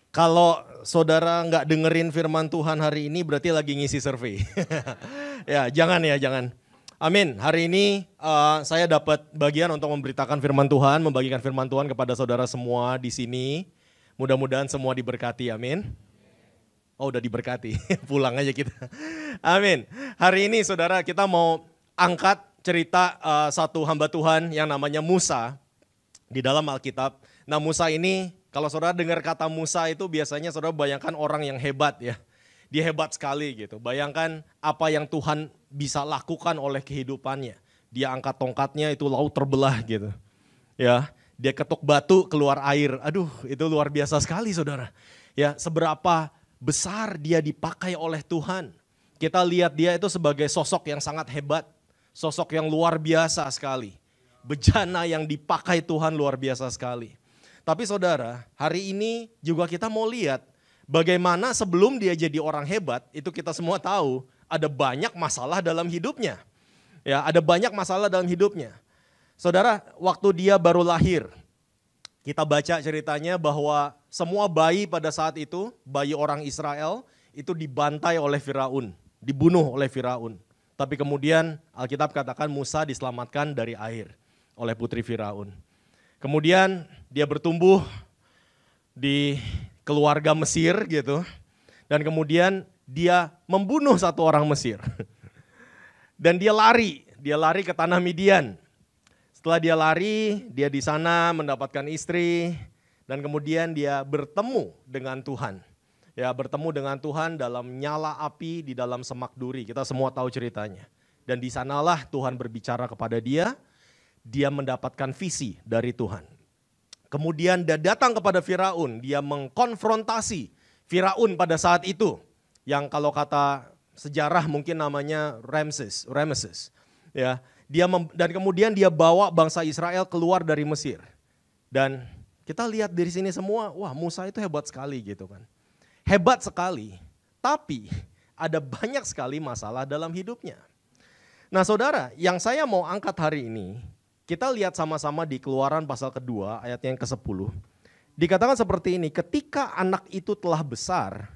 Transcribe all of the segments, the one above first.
Kalau saudara nggak dengerin firman Tuhan hari ini berarti lagi ngisi survei. Ya, jangan. Amin. Hari ini saya dapat bagian untuk memberitakan firman Tuhan, membagikan firman Tuhan kepada saudara semua di sini. Mudah-mudahan semua diberkati, amin. Oh, udah diberkati, pulang aja kita. Amin. Hari ini saudara kita mau angkat cerita satu hamba Tuhan yang namanya Musa di dalam Alkitab. Nah, Musa ini kalau saudara dengar kata Musa itu biasanya saudara bayangkan orang yang hebat ya. Dia hebat sekali gitu. Bayangkan apa yang Tuhan bisa lakukan oleh kehidupannya. Dia angkat tongkatnya itu laut terbelah gitu. Ya, dia ketuk batu keluar air. Aduh, itu luar biasa sekali saudara. Ya, seberapa besar dia dipakai oleh Tuhan. Kita lihat dia itu sebagai sosok yang sangat hebat. Sosok yang luar biasa sekali. Bejana yang dipakai Tuhan luar biasa sekali. Tapi saudara, hari ini juga kita mau lihat bagaimana sebelum dia jadi orang hebat, itu kita semua tahu ada banyak masalah dalam hidupnya. Ya, ada banyak masalah dalam hidupnya. Saudara, waktu dia baru lahir, kita baca ceritanya bahwa semua bayi pada saat itu, bayi orang Israel, itu dibantai oleh Firaun, dibunuh oleh Firaun. Tapi kemudian Alkitab katakan Musa diselamatkan dari air oleh putri Firaun. Kemudian dia bertumbuh di keluarga Mesir gitu. Dan kemudian dia membunuh satu orang Mesir. Dan dia lari ke tanah Midian. Setelah dia lari, dia di sana mendapatkan istri dan kemudian dia bertemu dengan Tuhan. Ya, bertemu dengan Tuhan dalam nyala api di dalam semak duri. Kita semua tahu ceritanya. Dan di sanalah Tuhan berbicara kepada dia. Dia mendapatkan visi dari Tuhan. Kemudian dia datang kepada Firaun, dia mengkonfrontasi Firaun pada saat itu. Yang kalau kata sejarah mungkin namanya Ramses. Ya, dan kemudian dia bawa bangsa Israel keluar dari Mesir. Dan kita lihat dari sini semua, wah Musa itu hebat sekali gitu kan. Hebat sekali, tapi ada banyak sekali masalah dalam hidupnya. Nah saudara, yang saya mau angkat hari ini, kita lihat sama-sama di Keluaran pasal kedua ayat yang ke-10. Dikatakan seperti ini, ketika anak itu telah besar,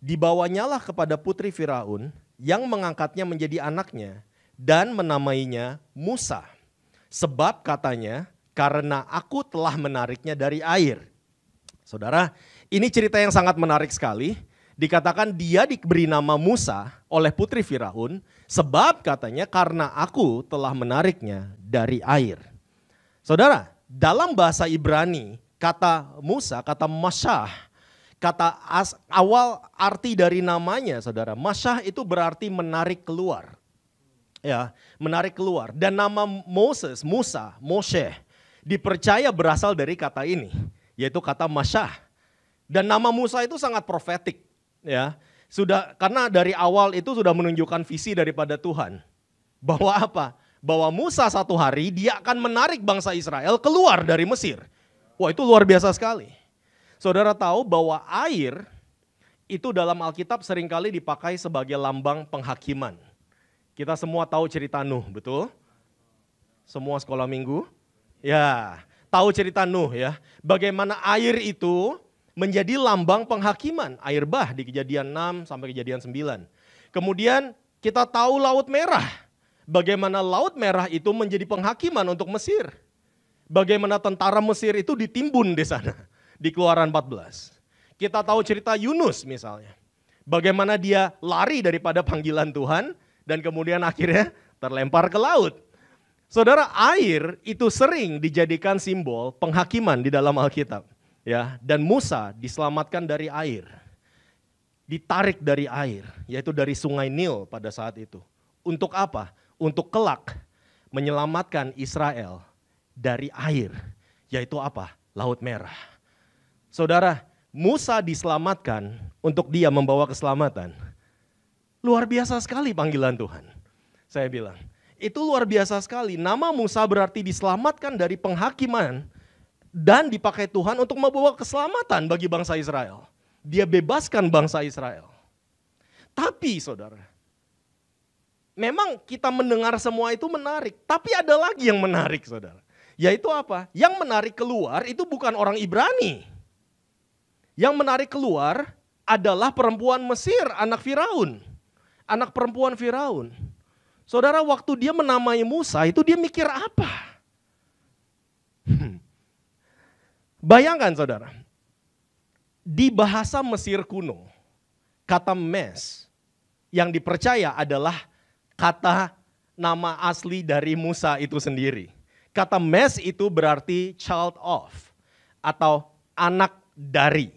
dibawanyalah kepada putri Firaun yang mengangkatnya menjadi anaknya dan menamainya Musa. Sebab katanya, karena aku telah menariknya dari air. Saudara, ini cerita yang sangat menarik sekali. Dikatakan dia diberi nama Musa oleh putri Firaun, sebab katanya karena aku telah menariknya dari air. Saudara, dalam bahasa Ibrani, kata Musa, kata Masyah, awal arti dari namanya saudara, Masyah itu berarti menarik keluar. Ya, menarik keluar. Dan nama Musa, Moshe, dipercaya berasal dari kata ini, yaitu kata Masyah. Dan nama Musa itu sangat profetik. Ya, karena dari awal itu sudah menunjukkan visi daripada Tuhan. Bahwa apa? Bahwa Musa satu hari dia akan menarik bangsa Israel keluar dari Mesir. Wah, itu luar biasa sekali. Saudara tahu bahwa air itu dalam Alkitab seringkali dipakai sebagai lambang penghakiman. Kita semua tahu cerita Nuh, betul? Semua sekolah minggu? Ya, tahu cerita Nuh ya. Bagaimana air itu menjadi lambang penghakiman, air bah di Kejadian 6 sampai Kejadian 9. Kemudian kita tahu Laut Merah. Bagaimana Laut Merah itu menjadi penghakiman untuk Mesir. Bagaimana tentara Mesir itu ditimbun di sana, di Keluaran 14. Kita tahu cerita Yunus misalnya. Bagaimana dia lari daripada panggilan Tuhan dan kemudian akhirnya terlempar ke laut. Saudara, air itu sering dijadikan simbol penghakiman di dalam Alkitab. Ya, dan Musa diselamatkan dari air, ditarik dari air, yaitu dari sungai Nil pada saat itu. Untuk apa? Untuk kelak menyelamatkan Israel dari air, yaitu apa? Laut Merah. Saudara, Musa diselamatkan untuk dia membawa keselamatan. Luar biasa sekali panggilan Tuhan. Saya bilang, itu luar biasa sekali. Nama Musa berarti diselamatkan dari penghakiman dan dipakai Tuhan untuk membawa keselamatan bagi bangsa Israel. Dia bebaskan bangsa Israel. Tapi saudara, memang kita mendengar semua itu menarik. Tapi ada lagi yang menarik saudara. Yaitu apa? Yang menarik keluar itu bukan orang Ibrani. Yang menarik keluar adalah perempuan Mesir, anak Firaun. Anak perempuan Firaun. Saudara, waktu dia menamai Musa itu dia mikir apa? Bayangkan saudara, di bahasa Mesir kuno, kata mes yang dipercaya adalah kata nama asli dari Musa itu sendiri. Kata mes itu berarti child of atau anak dari.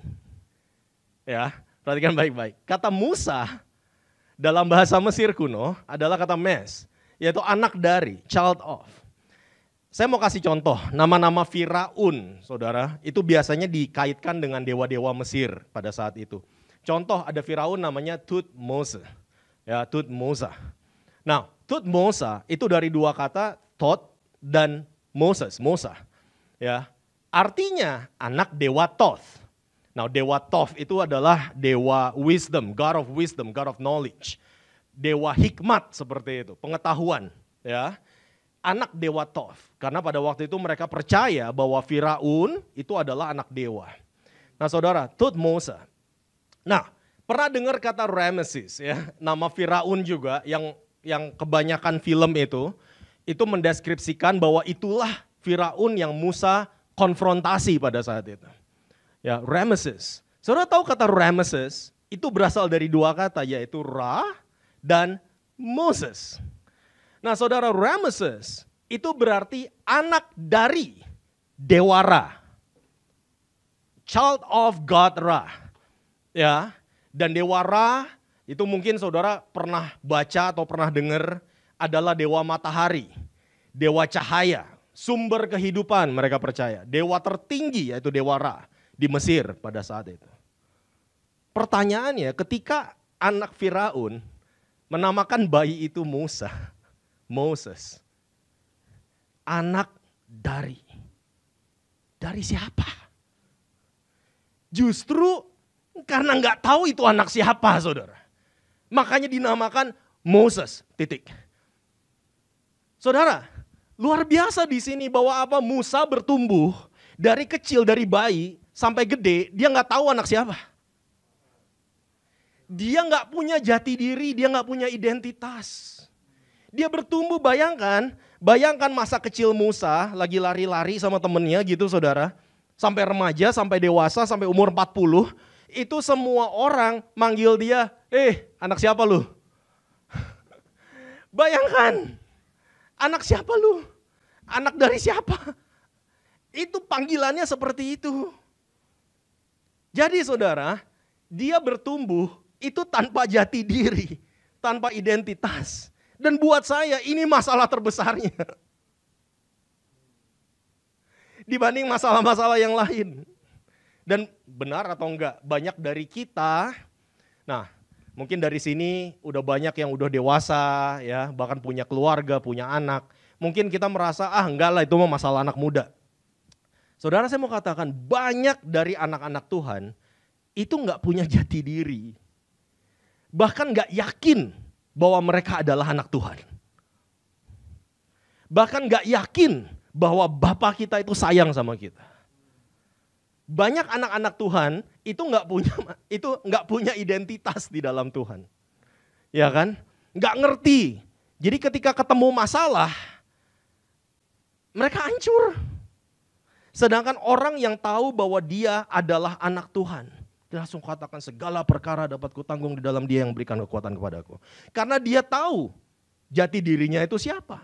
Ya, perhatikan baik-baik. Kata Musa dalam bahasa Mesir kuno adalah kata mes, yaitu anak dari, child of. Saya mau kasih contoh, nama-nama Firaun, saudara, itu biasanya dikaitkan dengan dewa-dewa Mesir pada saat itu. Contoh ada Firaun namanya Thutmose, ya Thutmose. Nah, Thutmose itu dari dua kata Thoth dan Moses, Mosa. Ya, artinya anak dewa Thoth. Nah, dewa Thoth itu adalah dewa wisdom, God of knowledge. Dewa hikmat seperti itu, pengetahuan, ya. Anak dewa Thoth. Karena pada waktu itu mereka percaya bahwa Firaun itu adalah anak dewa. Nah, saudara, Thutmose. Nah, pernah dengar kata Ramesses ya, nama Firaun juga yang kebanyakan film itu mendeskripsikan bahwa itulah Firaun yang Musa konfrontasi pada saat itu. Ya, Ramesses. Saudara tahu kata Ramesses itu berasal dari dua kata yaitu Ra dan Moses. Nah, saudara, Ramesses itu berarti anak dari Dewa Ra. Child of God Ra. Ya, dan Dewa Ra itu mungkin saudara pernah baca atau pernah dengar adalah dewa matahari, dewa cahaya, sumber kehidupan mereka percaya. Dewa tertinggi yaitu Dewa Ra di Mesir pada saat itu. Pertanyaannya ketika anak Firaun menamakan bayi itu Musa, Moses, anak dari siapa? Justru karena nggak tahu itu anak siapa, saudara. Makanya dinamakan Moses, titik. Saudara, luar biasa di sini bahwa apa Musa bertumbuh dari kecil, dari bayi sampai gede, dia nggak tahu anak siapa. Dia nggak punya jati diri, dia nggak punya identitas. Dia bertumbuh, bayangkan masa kecil Musa lagi lari-lari sama temennya gitu saudara. Sampai remaja, sampai dewasa, sampai umur 40. Itu semua orang manggil dia, anak siapa lu? Bayangkan, anak siapa lu? Anak dari siapa? Itu panggilannya seperti itu. Jadi saudara, dia bertumbuh itu tanpa jati diri, tanpa identitas. Dan buat saya ini masalah terbesarnya. Dibanding masalah-masalah yang lain. Dan benar atau enggak, banyak dari kita, nah mungkin dari sini udah banyak yang udah dewasa ya, bahkan punya keluarga, punya anak. Mungkin kita merasa enggak lah itu mah masalah anak muda. Saudara, saya mau katakan banyak dari anak-anak Tuhan itu enggak punya jati diri. Bahkan enggak yakin bahwa mereka adalah anak Tuhan. Bahkan enggak yakin bahwa Bapa kita itu sayang sama kita. Banyak anak-anak Tuhan itu enggak punya identitas di dalam Tuhan. Ya kan? Enggak ngerti. Jadi ketika ketemu masalah, mereka hancur. Sedangkan orang yang tahu bahwa dia adalah anak Tuhan, dia langsung katakan segala perkara dapat kutanggung di dalam Dia yang berikan kekuatan kepadaku. Karena dia tahu jati dirinya itu siapa.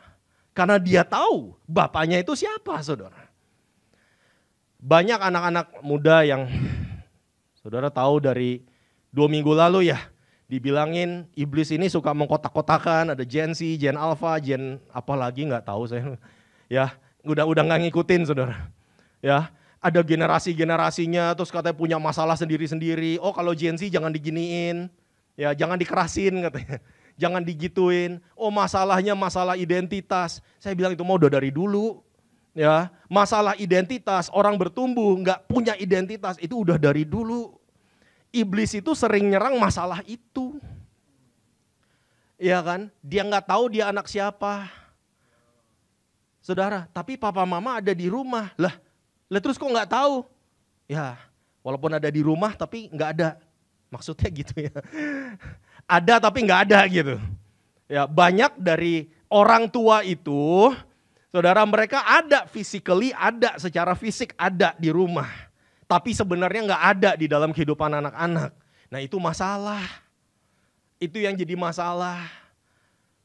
Karena dia tahu bapaknya itu siapa, saudara. Banyak anak-anak muda yang saudara tahu dari 2 minggu lalu ya, dibilangin iblis ini suka mengkotak-kotakan, ada Gen Z, Gen Alpha, Gen apa lagi nggak tahu saya. Ya, udah nggak ngikutin saudara. Ya, ada generasi-generasinya terus katanya punya masalah sendiri-sendiri. Oh, kalau Gen Z jangan diginiin, ya jangan dikerasin katanya. Jangan digituin. Oh, masalahnya masalah identitas. Saya bilang itu mau udah dari dulu. Ya, masalah identitas, orang bertumbuh nggak punya identitas itu udah dari dulu. Iblis itu sering nyerang masalah itu. Iya kan? Dia nggak tahu dia anak siapa. Saudara, tapi papa mama ada di rumah. Lah terus kok nggak tahu? Ya, Walaupun ada di rumah tapi nggak ada. Maksudnya gitu ya. Ada tapi nggak ada gitu. Ya, banyak dari orang tua itu, saudara, mereka ada physically, ada secara fisik ada di rumah. Tapi sebenarnya nggak ada di dalam kehidupan anak-anak. Nah itu masalah. Itu yang jadi masalah.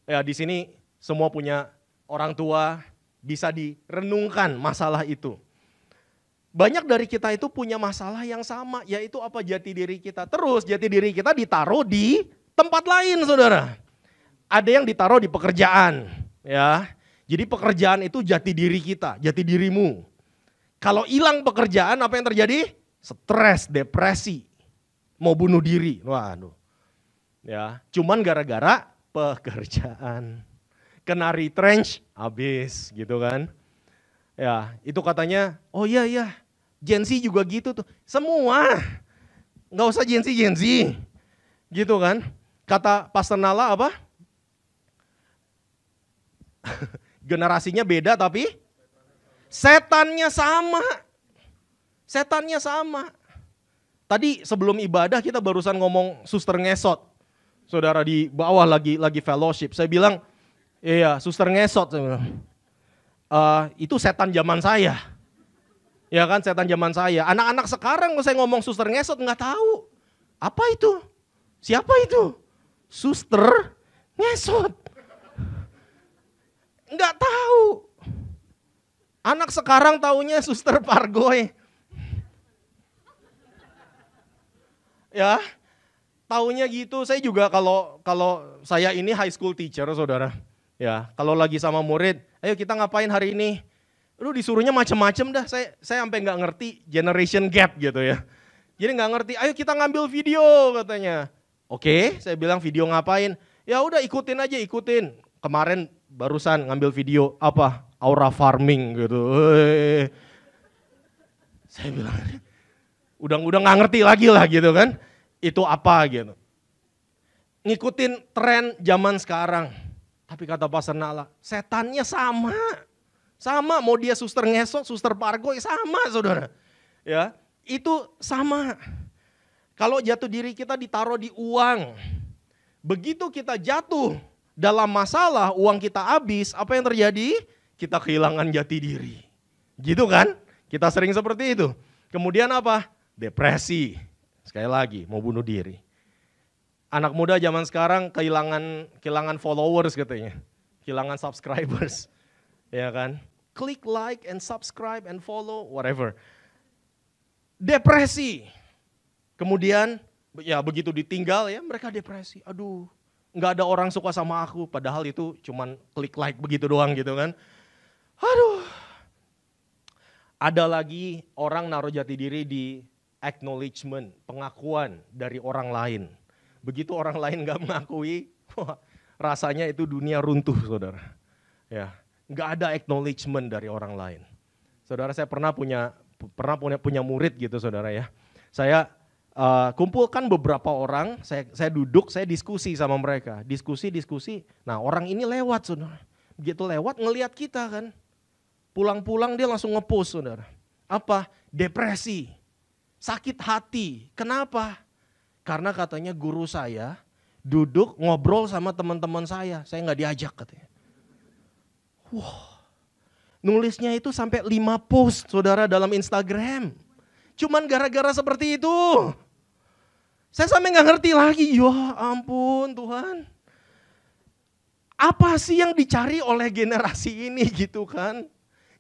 Ya di sini semua punya orang tua, bisa direnungkan masalah itu. Banyak dari kita itu punya masalah yang sama, yaitu apa? Jati diri kita. Terus jati diri kita ditaruh di tempat lain, saudara. Ada yang ditaruh di pekerjaan, ya. Jadi pekerjaan itu jati diri kita, jati dirimu. Kalau hilang pekerjaan, apa yang terjadi? Stres, depresi, mau bunuh diri. Waduh. Ya, cuman gara-gara pekerjaan. Kena retrench, habis gitu kan. Ya, itu katanya, oh iya, Gen Z juga gitu tuh. Semua, nggak usah Gen Z, gitu kan. Kata Pastor Nala apa? Generasinya beda tapi setannya sama. Setannya sama. Tadi sebelum ibadah kita barusan ngomong suster ngesot. Saudara di bawah lagi fellowship. Saya bilang, iya suster ngesot. Saya bilang. Itu setan zaman saya. Ya kan, setan zaman saya. Anak-anak sekarang saya ngomong suster ngesot nggak tahu. Apa itu? Siapa itu? Suster ngesot. Nggak tahu. Anak sekarang taunya suster Pargoy. Ya, taunya gitu. Saya juga kalau saya ini high school teacher, saudara. Ya, kalau lagi sama murid, ayo kita ngapain hari ini? Lu disuruhnya macem-macem dah, saya sampai nggak ngerti generation gap gitu ya. Jadi nggak ngerti, ayo kita ngambil video katanya. Oke, saya bilang video ngapain? Ya udah ikutin aja, ikutin. Kemarin barusan ngambil video apa? Aura farming gitu. Saya bilang, udah nggak ngerti lagi lah gitu kan. Itu apa gitu. Ngikutin tren zaman sekarang. Tapi kata Pastor Nala, setannya sama. Sama, mau dia suster ngesot, suster Pargoy, sama saudara. Ya, itu sama. Kalau jatuh diri kita ditaruh di uang. Begitu kita jatuh dalam masalah, uang kita habis, apa yang terjadi? Kita kehilangan jati diri. Gitu kan? Kita sering seperti itu. Kemudian apa? Depresi. Sekali lagi, mau bunuh diri. Anak muda zaman sekarang kehilangan followers katanya. Kehilangan subscribers. Ya kan? Klik like and subscribe and follow, whatever. Depresi. Kemudian, ya begitu ditinggal ya mereka depresi. Aduh, nggak ada orang suka sama aku. Padahal itu cuman klik like begitu doang gitu kan. Aduh. Ada lagi orang naruh jati diri di acknowledgement, pengakuan dari orang lain. Begitu orang lain nggak mengakui, wah, rasanya itu dunia runtuh, saudara. Ya, nggak ada acknowledgement dari orang lain. Saudara, saya pernah punya murid gitu, saudara ya. Saya kumpulkan beberapa orang, saya duduk, saya diskusi sama mereka, diskusi. Nah, orang ini lewat, saudara. Begitu lewat ngelihat kita kan, pulang-pulang dia langsung ngepost, saudara. Apa? Depresi, sakit hati. Kenapa? Karena katanya guru saya duduk ngobrol sama teman-teman saya nggak diajak katanya. Wah, nulisnya itu sampai 5 post saudara dalam Instagram. Cuman gara-gara seperti itu. Saya sampai nggak ngerti lagi, ya ampun Tuhan. Apa sih yang dicari oleh generasi ini gitu kan?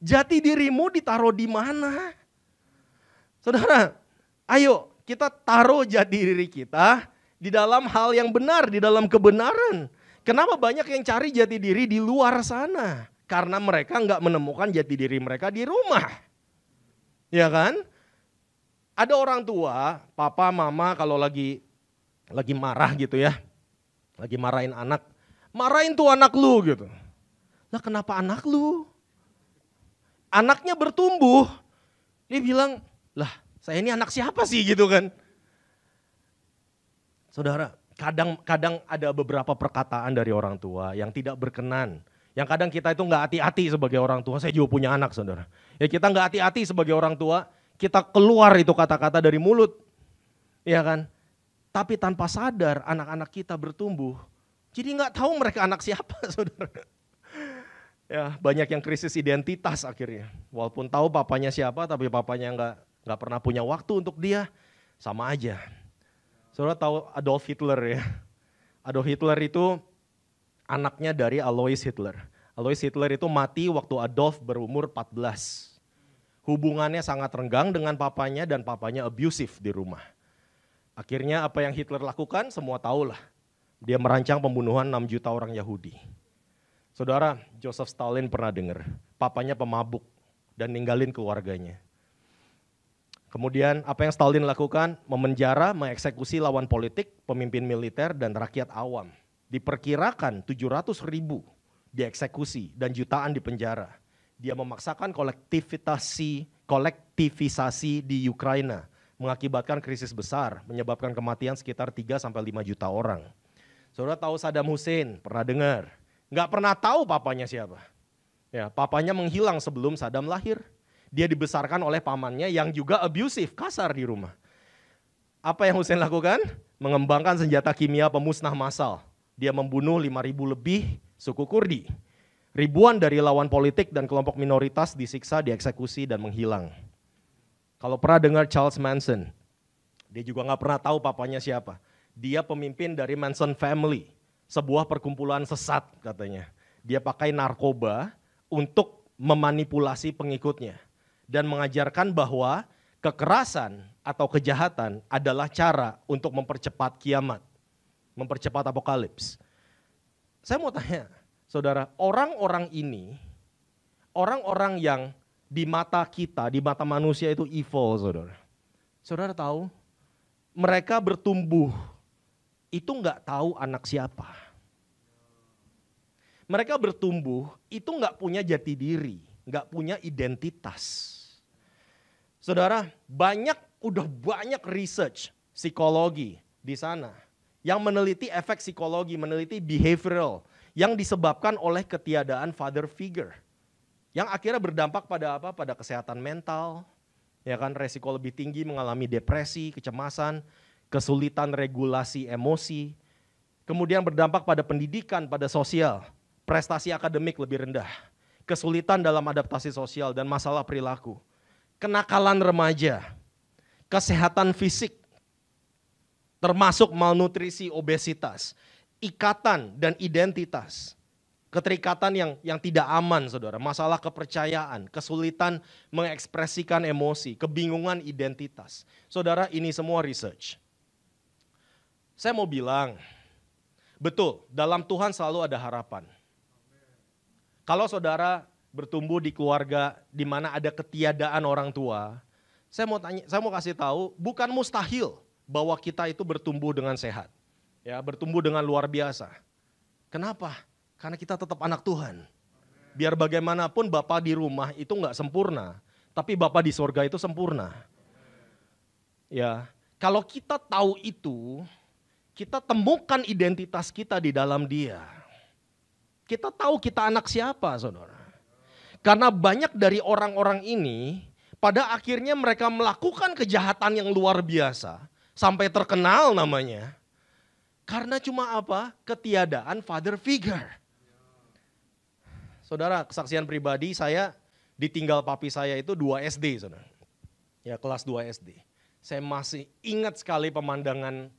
Jati dirimu ditaruh di mana? Saudara, ayo kita taruh jati diri kita di dalam hal yang benar, di dalam kebenaran. Kenapa banyak yang cari jati diri di luar sana? Karena mereka nggak menemukan jati diri mereka di rumah. Ya kan? Ada orang tua, papa, mama kalau lagi marah gitu ya. Lagi marahin anak. Marahin tuh anak lu gitu. Lah kenapa anak lu? Anaknya bertumbuh. Dia bilang, lah saya ini anak siapa sih gitu kan. Saudara, kadang ada beberapa perkataan dari orang tua yang tidak berkenan. Yang kadang kita itu nggak hati-hati sebagai orang tua. Saya juga punya anak, saudara. Ya kita nggak hati-hati sebagai orang tua. kita keluar itu kata-kata dari mulut, ya kan? Tapi tanpa sadar anak-anak kita bertumbuh, jadi nggak tahu mereka anak siapa, saudara. Ya, banyak yang krisis identitas akhirnya. Walaupun tahu papanya siapa, tapi papanya nggak pernah punya waktu untuk dia, sama aja. Saudara tahu Adolf Hitler ya? Adolf Hitler itu anaknya dari Alois Hitler. Alois Hitler itu mati waktu Adolf berumur 14. Hubungannya sangat renggang dengan papanya dan papanya abusive di rumah. Akhirnya apa yang Hitler lakukan semua tahulah. Dia merancang pembunuhan 6 juta orang Yahudi. Saudara, Joseph Stalin pernah dengar, papanya pemabuk dan ninggalin keluarganya. Kemudian apa yang Stalin lakukan? Memenjara, mengeksekusi lawan politik, pemimpin militer dan rakyat awam. Diperkirakan 700.000 dieksekusi dan jutaan dipenjara. Dia memaksakan kolektivisasi di Ukraina, mengakibatkan krisis besar, menyebabkan kematian sekitar 3-5 juta orang. Saudara tahu Saddam Hussein, pernah dengar? Nggak pernah tahu papanya siapa. Ya, papanya menghilang sebelum Saddam lahir. Dia dibesarkan oleh pamannya yang juga abusive, kasar di rumah. Apa yang Hussein lakukan? Mengembangkan senjata kimia pemusnah massal. Dia membunuh 5.000 lebih suku Kurdi. Ribuan dari lawan politik dan kelompok minoritas disiksa, dieksekusi, dan menghilang. Kalau pernah dengar Charles Manson, dia juga nggak pernah tahu papanya siapa. Dia pemimpin dari Manson Family, sebuah perkumpulan sesat katanya. Dia pakai narkoba untuk memanipulasi pengikutnya dan mengajarkan bahwa kekerasan atau kejahatan adalah cara untuk mempercepat kiamat, mempercepat apokalips. Saya mau tanya, saudara, orang-orang ini, orang-orang yang di mata kita, di mata manusia itu evil, saudara. Saudara tahu, mereka bertumbuh, itu nggak tahu anak siapa. Mereka bertumbuh, itu nggak punya jati diri, nggak punya identitas. Saudara, udah banyak research psikologi di sana yang meneliti efek psikologi, meneliti behavioral yang disebabkan oleh ketiadaan father figure. Yang akhirnya berdampak pada apa? Pada kesehatan mental, ya kan, resiko lebih tinggi mengalami depresi, kecemasan, kesulitan regulasi emosi, kemudian berdampak pada pendidikan, pada sosial, prestasi akademik lebih rendah, kesulitan dalam adaptasi sosial dan masalah perilaku, kenakalan remaja, kesehatan fisik, termasuk malnutrisi, obesitas, ikatan dan identitas, keterikatan yang tidak aman, saudara, masalah kepercayaan, kesulitan mengekspresikan emosi, kebingungan identitas. Saudara, ini semua research. Saya mau bilang, betul, dalam Tuhan selalu ada harapan. Kalau saudara bertumbuh di keluarga di mana ada ketiadaan orang tua, saya mau kasih tahu, bukan mustahil bahwa kita itu bertumbuh dengan sehat, ya, bertumbuh dengan luar biasa. Kenapa? Karena kita tetap anak Tuhan. Biar bagaimanapun Bapa di rumah itu nggak sempurna, tapi Bapa di sorga itu sempurna. Ya, kalau kita tahu itu, kita temukan identitas kita di dalam Dia. Kita tahu kita anak siapa, saudara. Karena banyak dari orang-orang ini, pada akhirnya mereka melakukan kejahatan yang luar biasa, sampai terkenal namanya. Karena cuma apa? Ketiadaan father figure. Saudara, kesaksian pribadi saya ditinggal papi saya itu 2 SD, saudara. Ya, kelas 2 SD. Saya masih ingat sekali pemandangan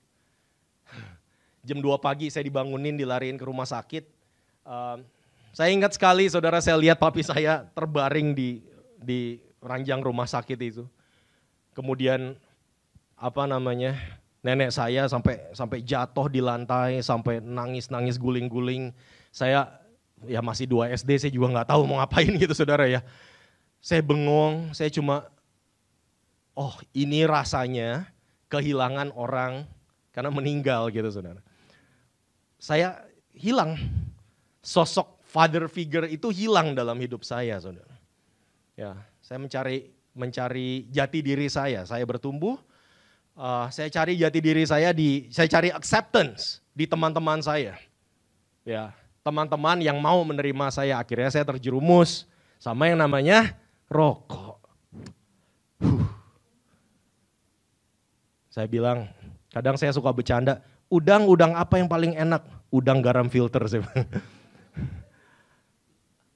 jam 2 pagi saya dibangunin, dilariin ke rumah sakit. Saya ingat sekali, saudara, saya lihat papi saya terbaring di ranjang rumah sakit itu. Kemudian nenek saya sampai jatuh di lantai, sampai nangis guling-guling. Saya ya masih 2 SD, saya juga nggak tahu mau ngapain gitu, saudara ya. Saya bengong, saya cuma, oh ini rasanya kehilangan orang karena meninggal gitu, saudara. Saya hilang, sosok father figure itu hilang dalam hidup saya, saudara. Ya, saya mencari jati diri saya bertumbuh. Saya cari jati diri saya saya cari acceptance di teman-teman saya. Ya, teman-teman yang mau menerima saya, akhirnya saya terjerumus sama yang namanya rokok. Saya bilang, kadang saya suka bercanda, udang apa yang paling enak? Udang garam filter. Saya bilang.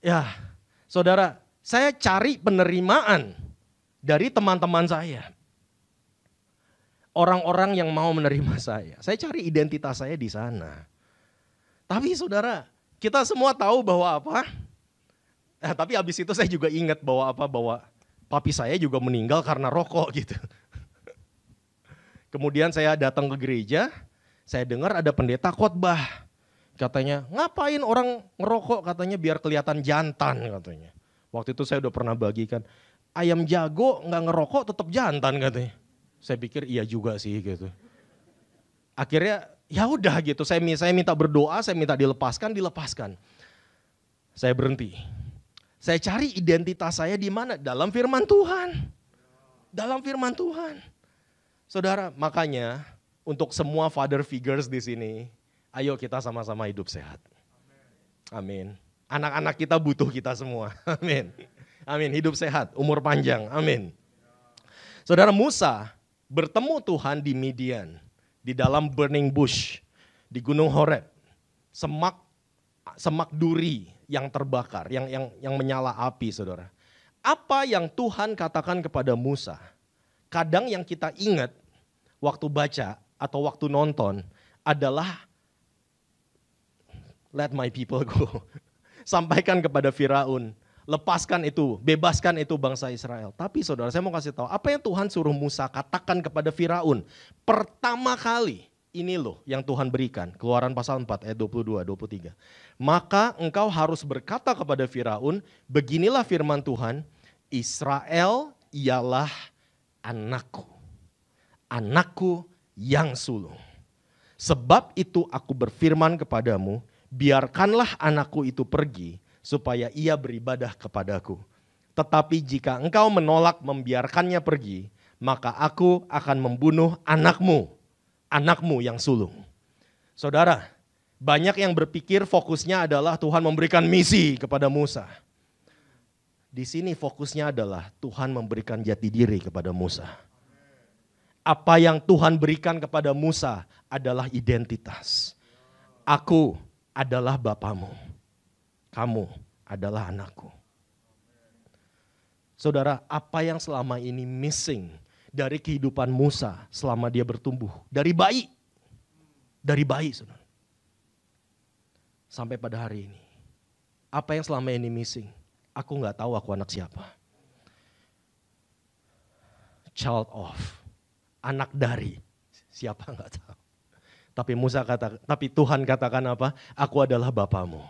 Ya, saudara, saya cari penerimaan dari teman-teman saya. Orang-orang yang mau menerima saya. Saya cari identitas saya di sana. Tapi saudara, kita semua tahu bahwa apa? Tapi habis itu saya juga ingat bahwa apa? Bahwa papi saya juga meninggal karena rokok gitu. Kemudian saya datang ke gereja, saya dengar ada pendeta khotbah. Katanya, ngapain orang ngerokok? Katanya biar kelihatan jantan katanya. Waktu itu saya udah pernah bagikan, ayam jago nggak ngerokok tetap jantan katanya. Saya pikir iya juga sih gitu. Akhirnya ya udah gitu, saya minta berdoa, saya minta dilepaskan. Saya berhenti. Saya cari identitas saya di mana? Dalam firman Tuhan. Dalam firman Tuhan. Saudara, makanya untuk semua father figures di sini, ayo kita sama-sama hidup sehat. Amin. Anak-anak kita butuh kita semua. Amin. Amin, hidup sehat, umur panjang. Amin. Saudara, Musa bertemu Tuhan di Midian, di dalam burning bush, di Gunung Horeb, semak duri yang terbakar, yang menyala api, saudara. Apa yang Tuhan katakan kepada Musa, kadang yang kita ingat waktu baca atau waktu nonton adalah let my people go. Sampaikan kepada Firaun, lepaskan itu, bebaskan itu bangsa Israel. Tapi saudara, saya mau kasih tahu, apa yang Tuhan suruh Musa katakan kepada Firaun? Pertama kali, ini loh yang Tuhan berikan. Keluaran pasal 4 ayat 22, 23. Maka engkau harus berkata kepada Firaun, beginilah firman Tuhan, Israel ialah anakku. Anakku yang sulung. Sebab itu aku berfirman kepadamu, biarkanlah anakku itu pergi, supaya ia beribadah kepadaku. Tetapi jika engkau menolak membiarkannya pergi, maka aku akan membunuh anakmu yang sulung. Saudara, banyak yang berpikir fokusnya adalah Tuhan memberikan misi kepada Musa. Di sini fokusnya adalah Tuhan memberikan jati diri kepada Musa. Apa yang Tuhan berikan kepada Musa adalah identitas. Aku adalah bapamu. Kamu adalah anakku. Saudara, apa yang selama ini missing dari kehidupan Musa selama dia bertumbuh? Dari bayi. Dari bayi, saudara. Sampai pada hari ini. Apa yang selama ini missing? Aku gak tahu aku anak siapa. Child of. Anak dari. Siapa gak tahu. Tapi Tuhan katakan apa? Aku adalah bapamu.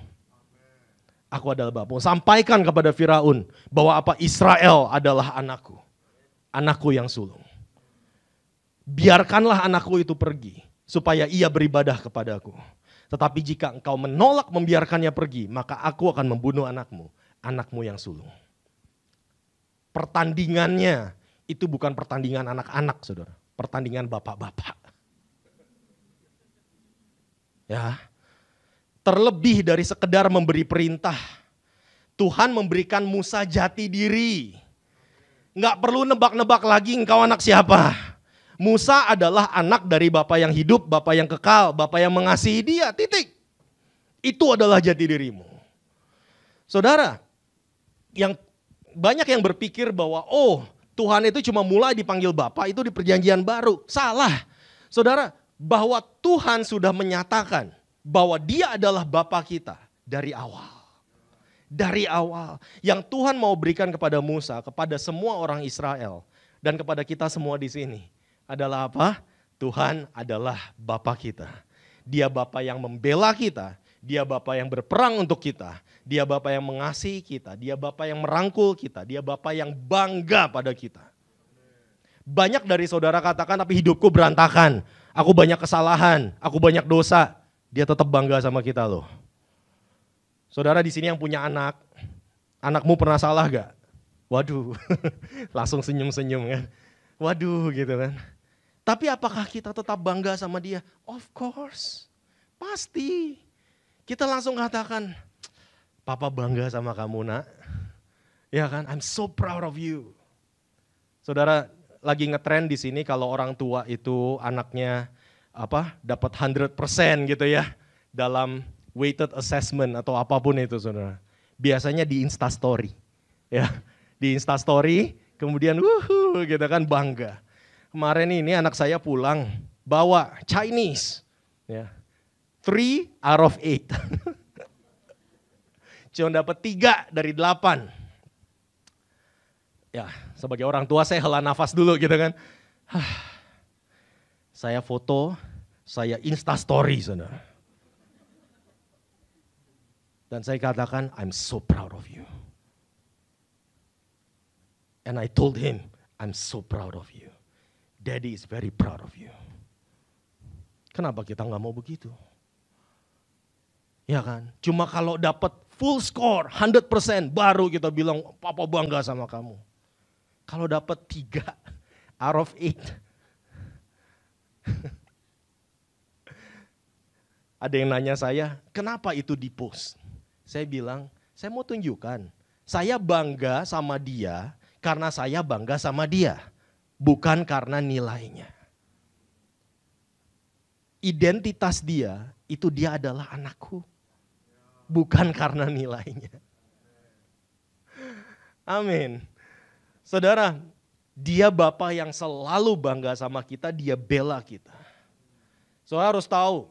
Aku adalah bapamu. Sampaikan kepada Firaun bahwa apa? Israel adalah anakku. Anakku yang sulung. Biarkanlah anakku itu pergi supaya ia beribadah kepadaku. Tetapi jika engkau menolak membiarkannya pergi, maka aku akan membunuh anakmu yang sulung. Pertandingannya itu bukan pertandingan anak-anak, saudara. Pertandingan bapak-bapak. Ya. Terlebih dari sekedar memberi perintah. Tuhan memberikan Musa jati diri. Nggak perlu nebak-nebak lagi engkau anak siapa. Musa adalah anak dari Bapa yang hidup, Bapa yang kekal, Bapa yang mengasihi dia, titik. Itu adalah jati dirimu. Saudara, banyak yang berpikir bahwa Tuhan itu cuma mulai dipanggil Bapa itu di perjanjian baru. Salah. Saudara, bahwa Tuhan sudah menyatakan bahwa dia adalah Bapa kita dari awal. Dari awal. Yang Tuhan mau berikan kepada Musa, kepada semua orang Israel, dan kepada kita semua di sini adalah apa? Tuhan adalah Bapa kita. Dia Bapa yang membela kita, dia Bapa yang berperang untuk kita, dia Bapa yang mengasihi kita, dia Bapa yang merangkul kita, dia Bapa yang bangga pada kita. Banyak dari saudara katakan, tapi hidupku berantakan, aku banyak kesalahan, aku banyak dosa. Dia tetap bangga sama kita loh. Saudara di sini yang punya anak, anakmu pernah salah gak? Waduh, langsung senyum-senyum kan. Waduh gitu kan. Tapi apakah kita tetap bangga sama dia? Of course, pasti. Kita langsung katakan, Papa bangga sama kamu nak. Ya kan, I'm so proud of you. Saudara, lagi ngetrend di sini kalau orang tua itu anaknya dapat 100% gitu ya dalam weighted assessment atau apapun itu saudara. Biasanya di Instastory. Ya, di Instastory kemudian gitu kan bangga. Kemarin ini anak saya pulang bawa Chinese. Ya. 3 out of 8. Cuma dapat 3 dari 8. Ya, sebagai orang tua saya hela nafas dulu gitu kan. Saya foto, saya Instastory saudara. Dan saya katakan, I'm so proud of you. And I told him, I'm so proud of you. Daddy is very proud of you. Kenapa kita nggak mau begitu? Ya kan? Cuma kalau dapat full score, 100% baru kita bilang, papa bangga sama kamu. Kalau dapat 3 out of 8. Ada yang nanya saya, kenapa itu di-post? Saya bilang, saya mau tunjukkan. Saya bangga sama dia karena saya bangga sama dia. Bukan karena nilainya. Identitas dia, itu dia adalah anakku. Bukan karena nilainya. Amin. Saudara, dia Bapa yang selalu bangga sama kita, dia bela kita. Saudara harus tahu,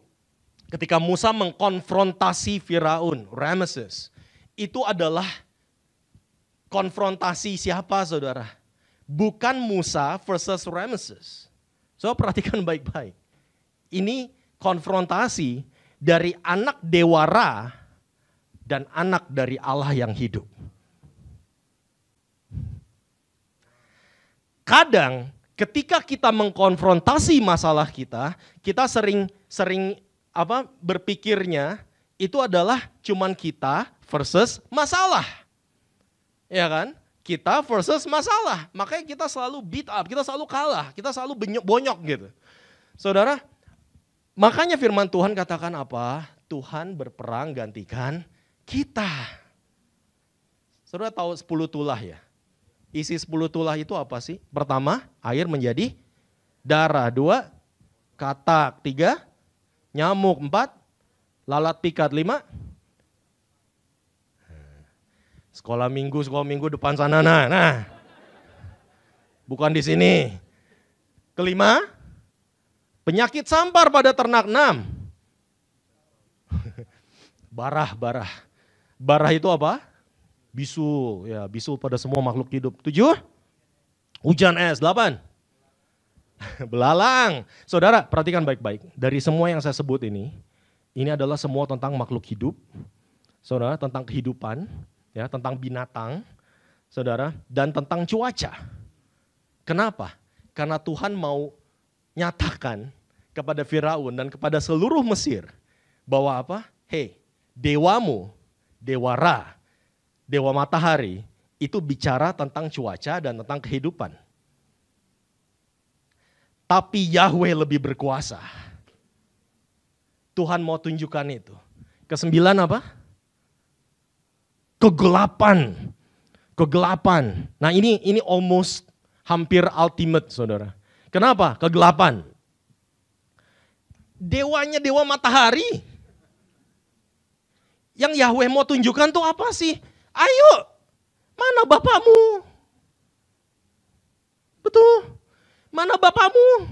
ketika Musa mengkonfrontasi Firaun, Ramses, itu adalah konfrontasi siapa saudara? Bukan Musa versus Ramses. Saudara perhatikan baik-baik. Ini konfrontasi dari anak dewara dan anak dari Allah yang hidup. Kadang ketika kita mengkonfrontasi masalah kita sering berpikirnya itu adalah cuman kita versus masalah. Ya kan? Kita versus masalah. Makanya kita selalu beat up, kita selalu kalah, kita selalu bonyok gitu. Saudara, makanya firman Tuhan katakan apa? Tuhan berperang gantikan kita. Saudara tahu 10 tulah ya? Isi 10 tulah itu apa sih? Pertama, air menjadi darah. 2, katak. 3, nyamuk. 4, lalat pikat. 5, sekolah minggu depan sana. Nah, bukan di sini. Kelima, penyakit sampar pada ternak. 6, barah. Barah itu apa? Bisul, ya bisul pada semua makhluk hidup. 7, hujan es. 8, belalang. Saudara perhatikan baik-baik. Dari semua yang saya sebut ini adalah semua tentang makhluk hidup. Saudara, tentang kehidupan, ya, tentang binatang, saudara, dan tentang cuaca. Kenapa? Karena Tuhan mau nyatakan kepada Firaun dan kepada seluruh Mesir bahwa apa? Hei, dewamu, dewa Ra, dewa matahari, itu bicara tentang cuaca dan tentang kehidupan. Tapi Yahweh lebih berkuasa. Tuhan mau tunjukkan itu. Kesembilan apa? Kegelapan. Nah ini almost hampir ultimate saudara. Kenapa? Kegelapan. Dewanya dewa matahari. Yang Yahweh mau tunjukkan tuh apa sih? Ayo, mana Bapamu? Betul, mana Bapamu?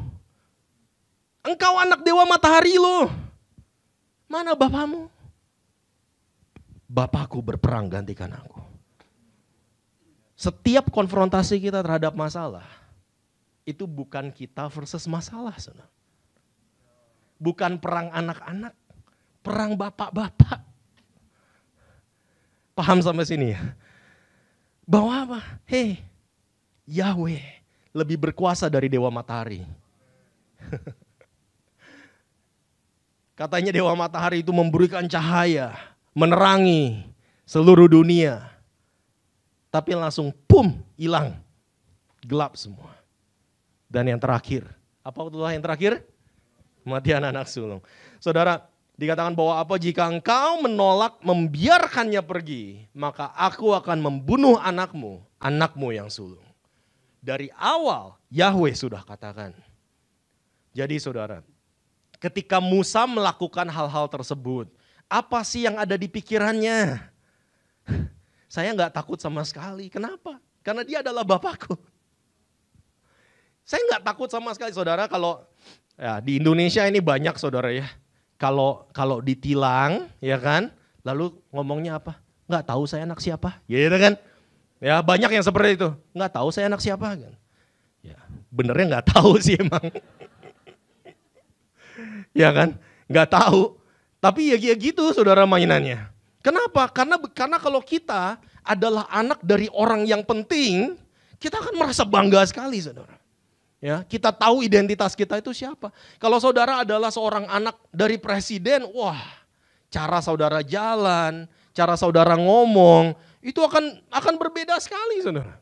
Engkau anak dewa matahari loh. Mana Bapamu? Bapakku berperang gantikan aku. Setiap konfrontasi kita terhadap masalah, itu bukan kita versus masalah. Saudara. Bukan perang anak-anak, perang bapak-bapak. Paham sampai sini ya? Bahwa apa? Hei, Yahweh lebih berkuasa dari dewa matahari. Katanya dewa matahari itu memberikan cahaya, menerangi seluruh dunia. Tapi langsung pum, hilang. Gelap semua. Dan yang terakhir, apa itulah yang terakhir? Kematian anak sulung. Saudara, dikatakan bahwa apa jika engkau menolak membiarkannya pergi, maka aku akan membunuh anakmu yang sulung. Dari awal Yahweh sudah katakan. Jadi saudara, ketika Musa melakukan hal-hal tersebut, apa sih yang ada di pikirannya? Saya nggak takut sama sekali. Kenapa? Karena dia adalah Bapakku. Saya nggak takut sama sekali, saudara. Kalau ya, di Indonesia ini banyak, saudara ya. Kalau ditilang, ya kan, lalu ngomongnya apa? Nggak tahu saya anak siapa, gitu kan? Ya banyak yang seperti itu. Nggak tahu saya anak siapa, kan? Ya benernya nggak tahu sih emang. Ya kan, nggak tahu. Tapi ya gitu, saudara, mainannya. Kenapa? Karena kalau kita adalah anak dari orang yang penting, kita akan merasa bangga sekali, saudara. Ya, kita tahu identitas kita itu siapa. Kalau saudara adalah seorang anak dari presiden, wah, cara saudara jalan, cara saudara ngomong, itu akan berbeda sekali, saudara.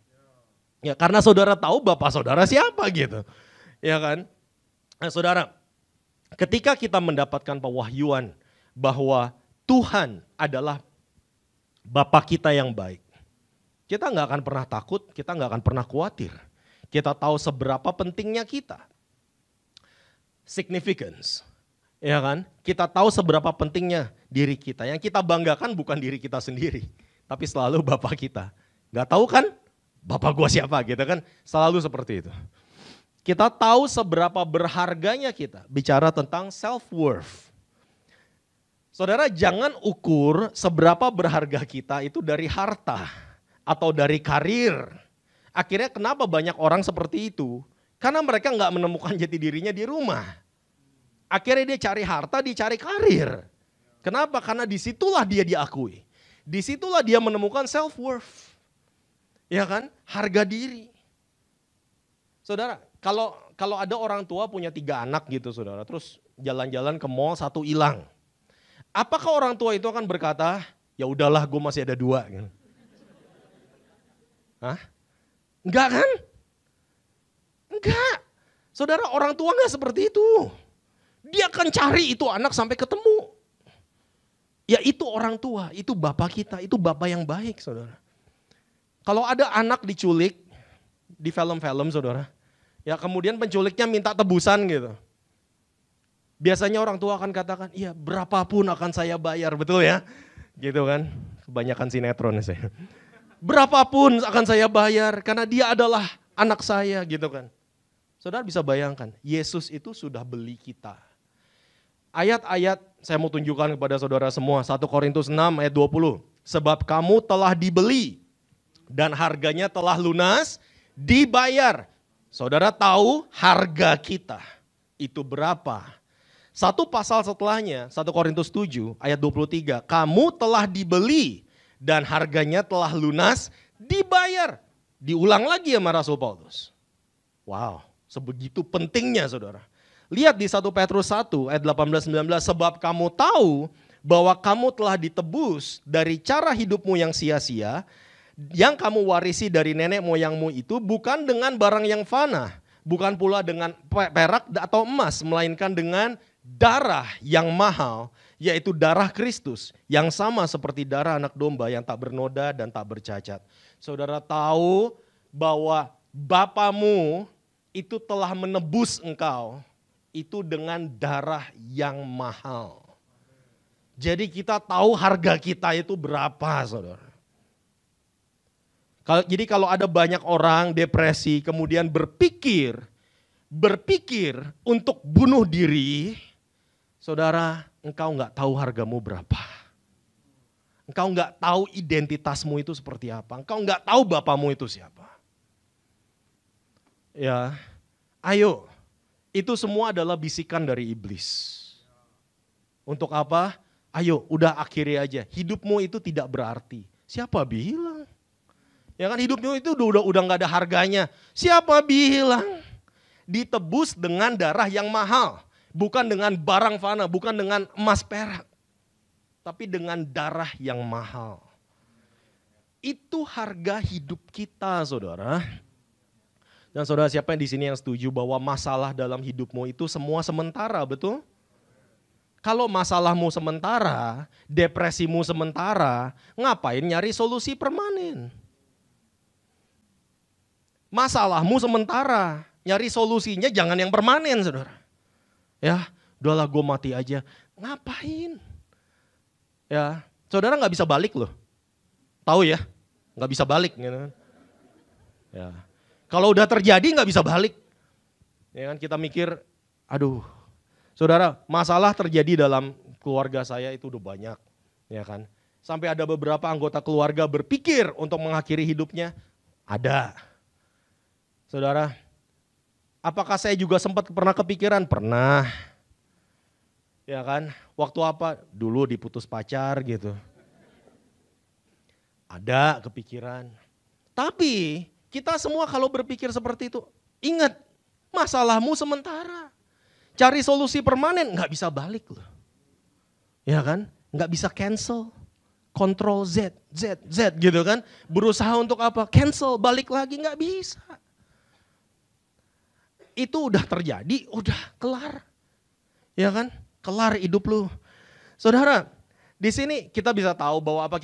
Ya, karena saudara tahu bapak saudara siapa gitu. Ya kan? Nah, saudara, ketika kita mendapatkan pewahyuan bahwa Tuhan adalah Bapa kita yang baik, kita nggak akan pernah takut, kita nggak akan pernah khawatir. Kita tahu seberapa pentingnya kita. Significance. Ya kan? Kita tahu seberapa pentingnya diri kita. Yang kita banggakan bukan diri kita sendiri, tapi selalu Bapak kita. Nggak tahu kan? Bapak gua siapa gitu kan? Selalu seperti itu. Kita tahu seberapa berharganya kita. Bicara tentang self-worth. Saudara, jangan ukur seberapa berharga kita itu dari harta atau dari karir. Akhirnya kenapa banyak orang seperti itu? Karena mereka nggak menemukan jati dirinya di rumah. Akhirnya dia cari harta, dia cari karir. Kenapa? Karena disitulah dia diakui. Disitulah dia menemukan self-worth. Ya kan? Harga diri. Saudara, kalau ada orang tua punya 3 anak gitu, saudara. Terus jalan-jalan ke mall, 1 hilang. Apakah orang tua itu akan berkata, ya udahlah gue masih ada 2. Gitu. Hah? Enggak kan? Enggak. Saudara, orang tua enggak seperti itu. Dia akan cari itu anak sampai ketemu. Ya itu orang tua, itu bapak kita, itu bapak yang baik, saudara. Kalau ada anak diculik di film-film, saudara, ya kemudian penculiknya minta tebusan gitu. Biasanya orang tua akan katakan, iya berapapun akan saya bayar, betul ya? Gitu kan, kebanyakan sinetron saya. Berapapun akan saya bayar karena dia adalah anak saya gitu kan. Saudara bisa bayangkan, Yesus itu sudah beli kita. Ayat-ayat saya mau tunjukkan kepada saudara semua, 1 Korintus 6 ayat 20. Sebab kamu telah dibeli dan harganya telah lunas, dibayar. Saudara tahu harga kita itu berapa? Satu pasal setelahnya, 1 Korintus 7 ayat 23. Kamu telah dibeli dan harganya telah lunas, dibayar. Diulang lagi sama Rasul Paulus. Wow, sebegitu pentingnya, saudara. Lihat di 1 Petrus 1 ayat 18-19. Sebab kamu tahu bahwa kamu telah ditebus dari cara hidupmu yang sia-sia, yang kamu warisi dari nenek moyangmu itu bukan dengan barang yang fana, bukan pula dengan perak atau emas, melainkan dengan darah yang mahal, yaitu darah Kristus yang sama seperti darah anak domba yang tak bernoda dan tak bercacat. Saudara tahu bahwa Bapamu itu telah menebus engkau itu dengan darah yang mahal. Jadi kita tahu harga kita itu berapa, saudara. Jadi kalau ada banyak orang depresi kemudian berpikir untuk bunuh diri, saudara, engkau nggak tahu hargamu berapa. Engkau nggak tahu identitasmu itu seperti apa. Engkau nggak tahu bapamu itu siapa. Ya, ayo, itu semua adalah bisikan dari iblis. Untuk apa? Ayo, udah akhiri aja. Hidupmu itu tidak berarti. Siapa bilang? Ya kan hidupmu itu udah nggak ada harganya. Siapa bilang? Ditebus dengan darah yang mahal. Bukan dengan barang fana, bukan dengan emas perak. Tapi dengan darah yang mahal. Itu harga hidup kita, saudara. Dan saudara, siapa yang di sini yang setuju bahwa masalah dalam hidupmu itu semua sementara, betul? Kalau masalahmu sementara, depresimu sementara, ngapain nyari solusi permanen? Masalahmu sementara, nyari solusinya jangan yang permanen, saudara. Ya, udahlah gue mati aja. Ngapain? Ya, saudara nggak bisa balik loh. Tahu ya, nggak bisa balik. Gitu. Ya, kalau udah terjadi nggak bisa balik. Ya kan kita mikir, aduh, saudara, masalah terjadi dalam keluarga saya itu udah banyak, ya kan. Sampai ada beberapa anggota keluarga berpikir untuk mengakhiri hidupnya, ada. Saudara, apakah saya juga sempat pernah kepikiran? Pernah. Ya kan, waktu apa? Dulu diputus pacar gitu. Ada kepikiran. Tapi kita semua kalau berpikir seperti itu, ingat masalahmu sementara. Cari solusi permanen, nggak bisa balik loh. Ya kan, nggak bisa cancel. Control Z gitu kan. Berusaha untuk apa? Cancel, balik lagi nggak bisa. Itu udah terjadi, udah kelar. Ya kan? Kelar hidup lu. Saudara, di sini kita bisa tahu bahwa apa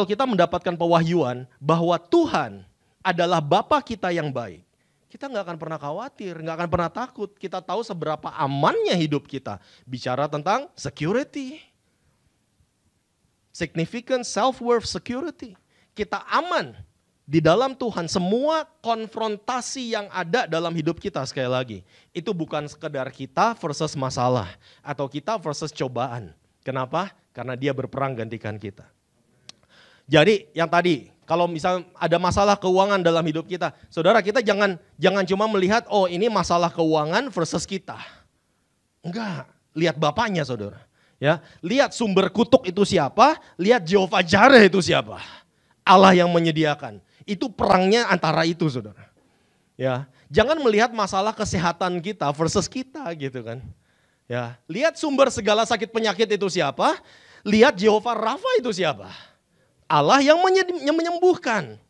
kita mendapatkan pewahyuan bahwa Tuhan adalah Bapa kita yang baik. Kita nggak akan pernah khawatir, nggak akan pernah takut. Kita tahu seberapa amannya hidup kita. Bicara tentang security. Significant self-worth security. Kita aman di dalam Tuhan. Semua konfrontasi yang ada dalam hidup kita sekali lagi. Itu bukan sekedar kita versus masalah. Atau kita versus cobaan. Kenapa? Karena dia berperang gantikan kita. Jadi yang tadi, kalau misalnya ada masalah keuangan dalam hidup kita. Saudara, kita jangan cuma melihat, oh ini masalah keuangan versus kita. Enggak, lihat Bapaknya saudara. Ya, lihat sumber kutuk itu siapa, lihat Jehovah Jireh itu siapa. Allah yang menyediakan. Itu perangnya antara itu saudara. Ya, jangan melihat masalah kesehatan kita versus kita gitu kan. Ya, lihat sumber segala sakit penyakit itu siapa, lihat Jehovah Rafa itu siapa. Allah yang menyembuhkan.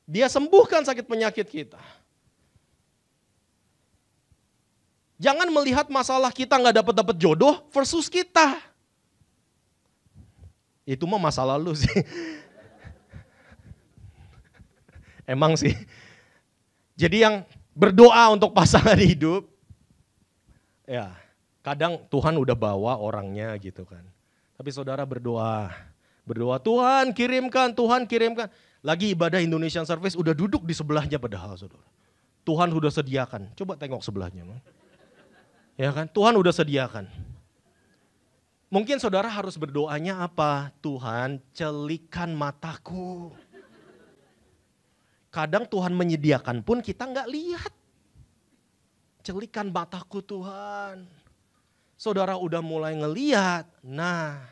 Dia sembuhkan sakit penyakit kita. Jangan melihat masalah kita nggak dapat jodoh versus kita. Itu mah masa lalu sih. Emang sih. Jadi yang berdoa untuk pasangan hidup, ya kadang Tuhan udah bawa orangnya gitu kan. Tapi saudara berdoa Tuhan kirimkan. Lagi ibadah Indonesian Service udah duduk di sebelahnya padahal saudara. Tuhan udah sediakan. Coba tengok sebelahnya. Ya kan, Tuhan udah sediakan. Mungkin saudara harus berdoanya apa? Tuhan, celikan mataku. Kadang Tuhan menyediakan pun kita nggak lihat. Celikan mataku Tuhan. Saudara udah mulai ngeliat. Nah,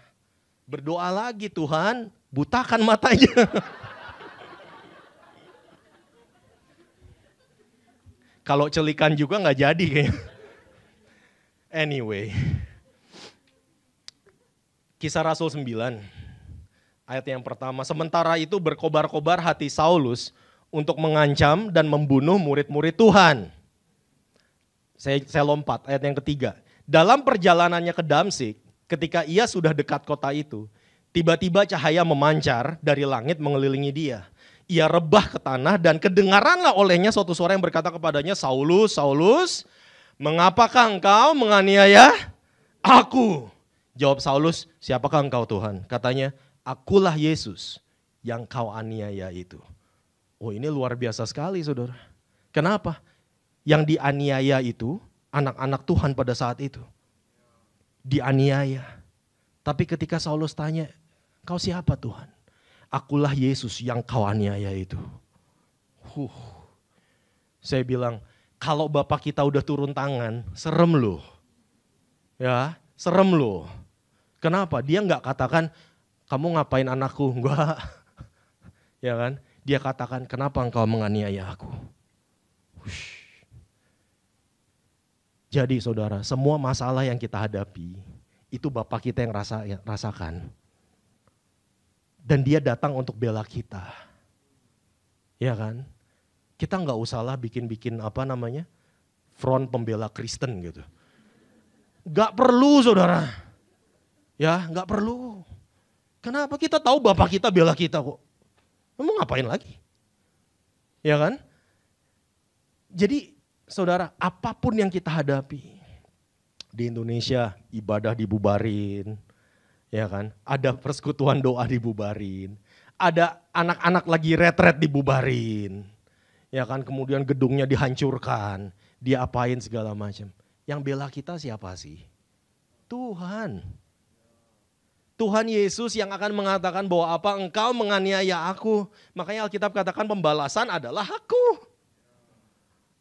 berdoa lagi Tuhan, butakan matanya. Kalau celikan juga nggak jadi kayaknya. Anyway, Kisah Rasul 9, ayat yang pertama. Sementara itu berkobar-kobar hati Saulus untuk mengancam dan membunuh murid-murid Tuhan. Saya lompat, ayat yang ketiga. Dalam perjalanannya ke Damsik, ketika ia sudah dekat kota itu, tiba-tiba cahaya memancar dari langit mengelilingi dia. Ia rebah ke tanah dan kedengaranlah olehnya suatu suara yang berkata kepadanya, Saulus, Saulus, mengapakah engkau menganiaya aku? Jawab Saulus, siapakah engkau Tuhan? Katanya, akulah Yesus yang kau aniaya itu. Oh ini luar biasa sekali saudara. Kenapa? Yang dianiaya itu anak-anak Tuhan pada saat itu. Dianiaya. Tapi ketika Saulus tanya, kau siapa Tuhan? Akulah Yesus yang kau aniaya itu. Saya bilang, kalau Bapak kita udah turun tangan, serem loh. Ya, serem loh. Kenapa? Dia nggak katakan, kamu ngapain anakku? Enggak. Ya kan? Dia katakan, kenapa engkau menganiaya aku? Jadi saudara, semua masalah yang kita hadapi, itu Bapak kita yang rasakan. Dan dia datang untuk bela kita. Ya kan? Kita nggak usahlah bikin front pembela Kristen gitu. Nggak perlu saudara. Ya nggak perlu. Kenapa? Kita tahu Bapak kita bela kita kok. Mau ngapain lagi? Ya kan? Jadi saudara, apapun yang kita hadapi, di Indonesia ibadah dibubarin, ya kan? Ada persekutuan doa dibubarin, ada anak-anak lagi retret dibubarin, ya kan? Kemudian gedungnya dihancurkan, diapain segala macam. Yang bela kita siapa sih? Tuhan. Tuhan Yesus yang akan mengatakan bahwa apa engkau menganiaya aku. Makanya Alkitab katakan pembalasan adalah aku.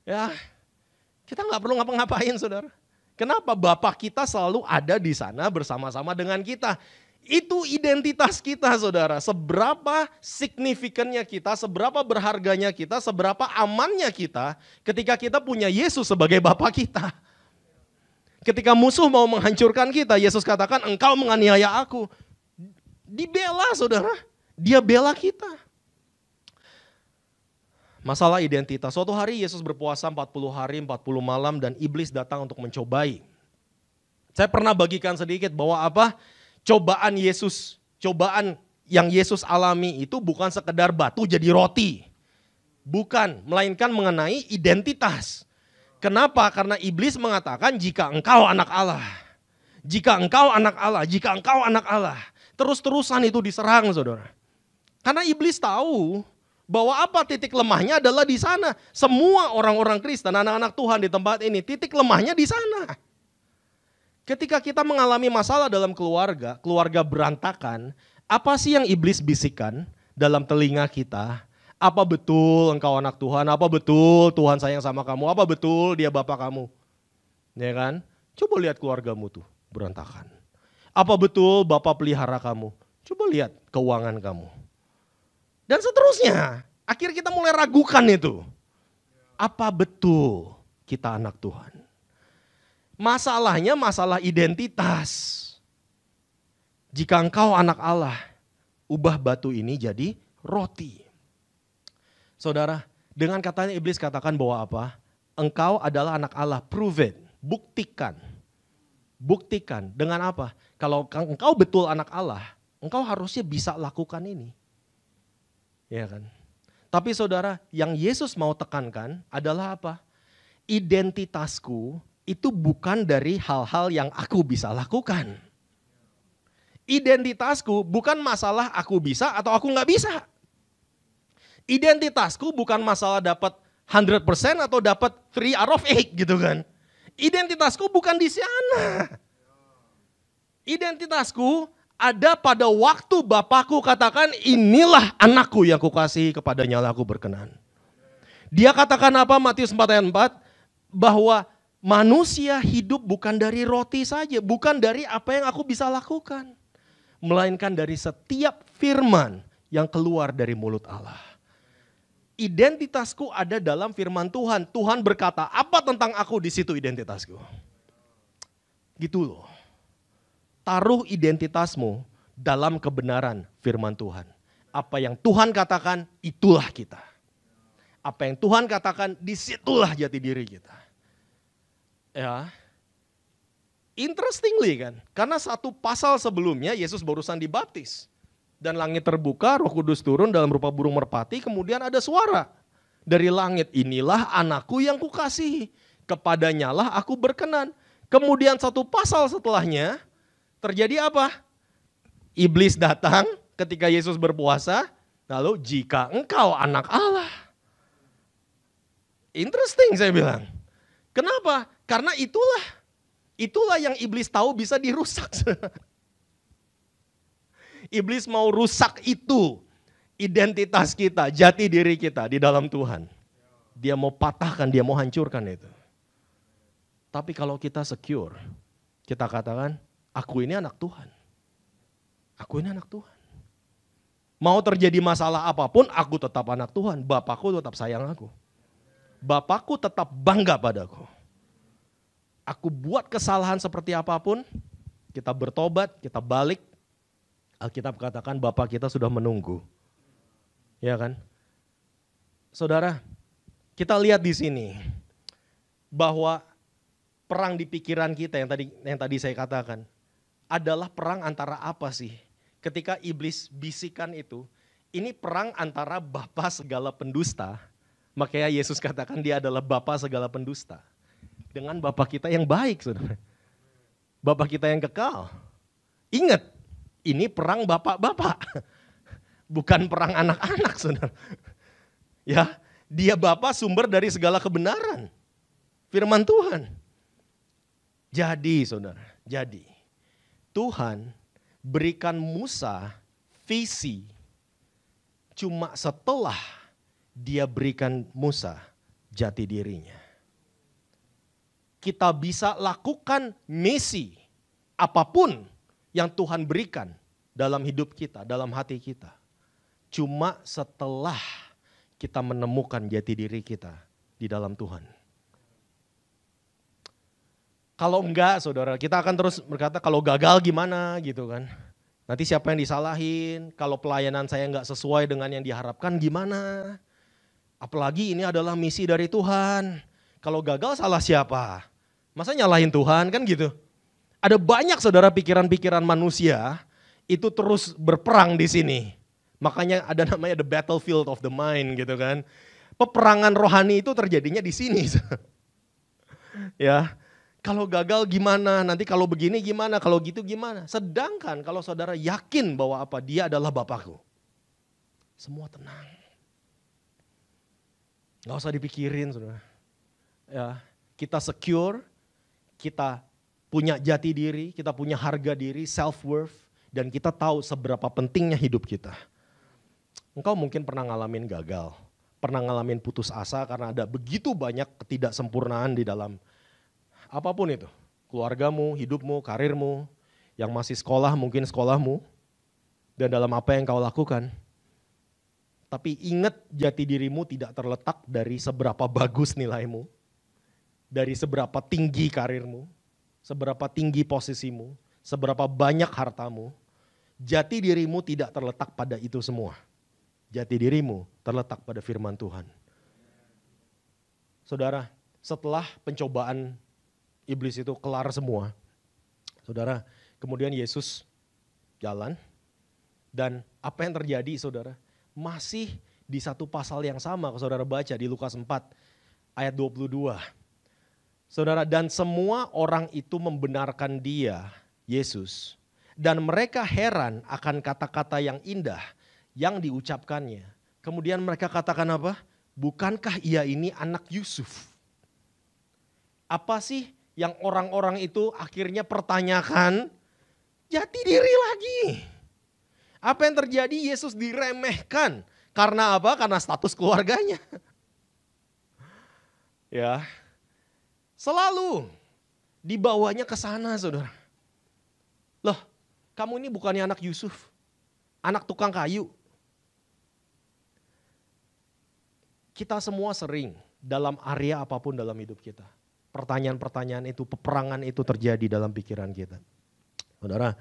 Ya, kita nggak perlu ngapa-ngapain saudara. Kenapa? Bapa kita selalu ada di sana bersama-sama dengan kita. Itu identitas kita saudara. Seberapa signifikannya kita, seberapa berharganya kita, seberapa amannya kita ketika kita punya Yesus sebagai Bapa kita. Ketika musuh mau menghancurkan kita, Yesus katakan engkau menganiaya aku. Dibela saudara, dia bela kita. Masalah identitas. Suatu hari Yesus berpuasa 40 hari, 40 malam dan iblis datang untuk mencobai. Saya pernah bagikan sedikit bahwa apa? Cobaan Yesus, cobaan yang Yesus alami itu bukan sekedar batu jadi roti. Bukan, melainkan mengenai identitas. Kenapa? Karena iblis mengatakan jika engkau anak Allah. Jika engkau anak Allah, jika engkau anak Allah. Terus-terusan itu diserang saudara. Karena iblis tahu bahwa apa titik lemahnya adalah di sana. Semua orang-orang Kristen, anak-anak Tuhan di tempat ini, titik lemahnya di sana. Ketika kita mengalami masalah dalam keluarga, keluarga berantakan, apa sih yang iblis bisikan dalam telinga kita? Apa betul engkau anak Tuhan? Apa betul Tuhan sayang sama kamu? Apa betul dia Bapak kamu? Ya kan? Coba lihat keluargamu tuh berantakan. Apa betul Bapak pelihara kamu? Coba lihat keuangan kamu. Dan seterusnya, akhirnya kita mulai ragukan itu. Apa betul kita anak Tuhan? Masalahnya masalah identitas. Jika engkau anak Allah, ubah batu ini jadi roti. Saudara, dengan katanya iblis katakan bahwa apa? Engkau adalah anak Allah, prove it, buktikan. Buktikan dengan apa? Kalau engkau betul anak Allah, engkau harusnya bisa lakukan ini. Ya kan? Tapi saudara, yang Yesus mau tekankan adalah apa? Identitasku itu bukan dari hal-hal yang aku bisa lakukan. Identitasku bukan masalah aku bisa atau aku nggak bisa. Identitasku bukan masalah dapat 100% atau dapat 3 out of 8 gitu kan. Identitasku bukan di sana. Identitasku ada pada waktu Bapakku katakan inilah anakku yang kukasihi kepadanya aku berkenan. Dia katakan apa Matius 4 ayat 4? Bahwa manusia hidup bukan dari roti saja, bukan dari apa yang aku bisa lakukan. Melainkan dari setiap firman yang keluar dari mulut Allah. Identitasku ada dalam firman Tuhan. Tuhan berkata apa tentang aku, di situ identitasku. Gitu loh. Taruh identitasmu dalam kebenaran firman Tuhan. Apa yang Tuhan katakan, itulah kita. Apa yang Tuhan katakan, disitulah jati diri kita. Ya, interestingly kan, karena satu pasal sebelumnya Yesus barusan dibaptis. Dan langit terbuka, Roh Kudus turun dalam rupa burung merpati, kemudian ada suara dari langit, inilah anakku yang kukasihi, kepadanyalah aku berkenan. Kemudian satu pasal setelahnya, terjadi apa? Iblis datang ketika Yesus berpuasa, lalu jika engkau anak Allah. Interesting saya bilang. Kenapa? Karena itulah yang iblis tahu bisa dirusak. Iblis mau rusak itu, identitas kita, jati diri kita di dalam Tuhan. Dia mau patahkan, dia mau hancurkan itu. Tapi kalau kita secure, kita katakan, aku ini anak Tuhan. Aku ini anak Tuhan. Mau terjadi masalah apapun, aku tetap anak Tuhan. Bapakku tetap sayang aku. Bapakku tetap bangga padaku. Aku buat kesalahan seperti apapun, kita bertobat, kita balik. Alkitab katakan Bapa kita sudah menunggu. Ya kan? Saudara, kita lihat di sini bahwa perang di pikiran kita yang tadi saya katakan adalah perang antara apa sih? Ketika iblis bisikan itu, ini perang antara bapa segala pendusta Makanya Yesus katakan dia adalah Bapa segala pendusta. Dengan Bapa kita yang baik, saudara. Bapa kita yang kekal. Ingat, ini perang bapak-bapak. Bukan perang anak-anak, saudara. Ya, dia Bapa sumber dari segala kebenaran. Firman Tuhan. Jadi, saudara, jadi Tuhan berikan Musa visi cuma setelah dia berikan Musa jati dirinya. Kita bisa lakukan misi apapun yang Tuhan berikan dalam hidup kita, dalam hati kita. Cuma setelah kita menemukan jati diri kita di dalam Tuhan. Kalau enggak, saudara, kita akan terus berkata kalau gagal gimana gitu kan. Nanti siapa yang disalahin, kalau pelayanan saya enggak sesuai dengan yang diharapkan gimana. Apalagi ini adalah misi dari Tuhan. Kalau gagal salah siapa? Masa nyalahin Tuhan kan gitu. Ada banyak saudara pikiran-pikiran manusia itu terus berperang di sini. Makanya ada namanya the battlefield of the mind gitu kan. Peperangan rohani itu terjadinya di sini. Ya, kalau gagal gimana, nanti kalau begini gimana, kalau gitu gimana. Sedangkan kalau saudara yakin bahwa apa dia adalah Bapakku. Semua tenang. Gak usah dipikirin saudara. Ya, kita secure, kita punya jati diri, kita punya harga diri, self-worth. Dan kita tahu seberapa pentingnya hidup kita. Engkau mungkin pernah ngalamin gagal, pernah ngalamin putus asa karena ada begitu banyak ketidaksempurnaan di dalam apapun itu. Keluargamu, hidupmu, karirmu, yang masih sekolah mungkin sekolahmu, dan dalam apa yang kau lakukan. Tapi ingat jati dirimu tidak terletak dari seberapa bagus nilaimu, dari seberapa tinggi karirmu, seberapa tinggi posisimu, seberapa banyak hartamu. Jati dirimu tidak terletak pada itu semua. Jati dirimu terletak pada firman Tuhan. Saudara, setelah pencobaan iblis itu kelar semua, saudara, kemudian Yesus jalan. Dan apa yang terjadi saudara? Masih di satu pasal yang sama, kalau saudara baca di Lukas 4 ayat 22. Saudara, dan semua orang itu membenarkan dia, Yesus. Dan mereka heran akan kata-kata yang indah yang diucapkannya. Kemudian mereka katakan apa? Bukankah ia ini anak Yusuf? Apa sih yang orang-orang itu akhirnya pertanyakan? Jati diri lagi. Apa yang terjadi? Yesus diremehkan. Karena apa? Karena status keluarganya. Ya, selalu dibawanya ke sana saudara. Loh, kamu ini bukannya anak Yusuf, anak tukang kayu. Kita semua sering dalam area apapun dalam hidup kita. Pertanyaan-pertanyaan itu, peperangan itu terjadi dalam pikiran kita. Saudara,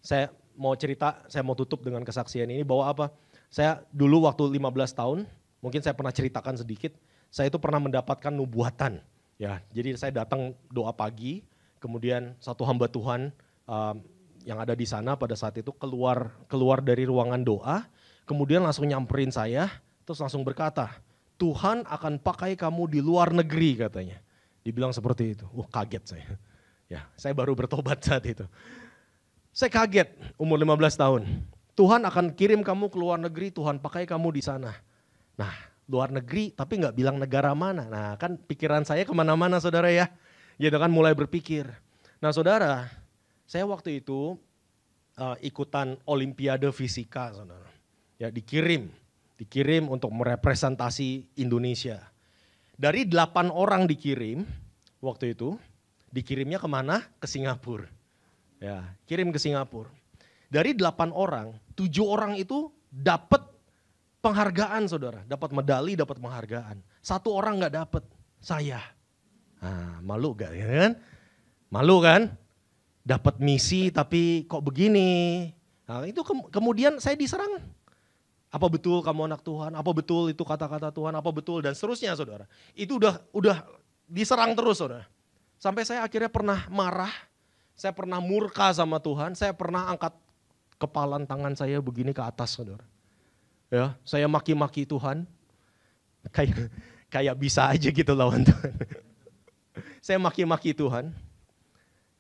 saya mau cerita, saya mau tutup dengan kesaksian ini bahwa apa? Saya dulu waktu 15 tahun, mungkin saya pernah ceritakan sedikit, saya itu pernah mendapatkan nubuatan. Ya, jadi saya datang doa pagi, kemudian satu hamba Tuhan yang ada di sana pada saat itu keluar dari ruangan doa, kemudian langsung nyamperin saya, terus langsung berkata, Tuhan akan pakai kamu di luar negeri katanya. Dibilang seperti itu. Wah, kaget saya. Ya, saya baru bertobat saat itu. Saya kaget umur 15 tahun. Tuhan akan kirim kamu ke luar negeri, Tuhan pakai kamu di sana. Nah, luar negeri tapi nggak bilang negara mana. Nah, kan pikiran saya kemana-mana saudara ya. Gitu kan mulai berpikir. Nah saudara, saya waktu itu ikutan Olimpiade Fisika saudara. Ya, dikirim untuk merepresentasi Indonesia. Dari 8 orang dikirim waktu itu, dikirimnya kemana? Ke Singapura. Ya, kirim ke Singapura. Dari 8 orang, 7 orang itu dapat penghargaan saudara. Dapat medali, dapat penghargaan. 1 orang gak dapat, saya. Nah, malu gak ya kan? Malu kan? Dapat misi tapi kok begini. Nah, itu kemudian saya diserang. Apa betul kamu anak Tuhan? Apa betul itu kata-kata Tuhan? Apa betul? Dan seterusnya saudara. Itu udah diserang terus saudara. Sampai saya akhirnya pernah marah. Saya pernah murka sama Tuhan. Saya pernah angkat kepalan tangan saya begini ke atas saudara. Ya, saya maki-maki Tuhan. Kayak bisa aja gitu lawan Tuhan. Saya maki-maki Tuhan.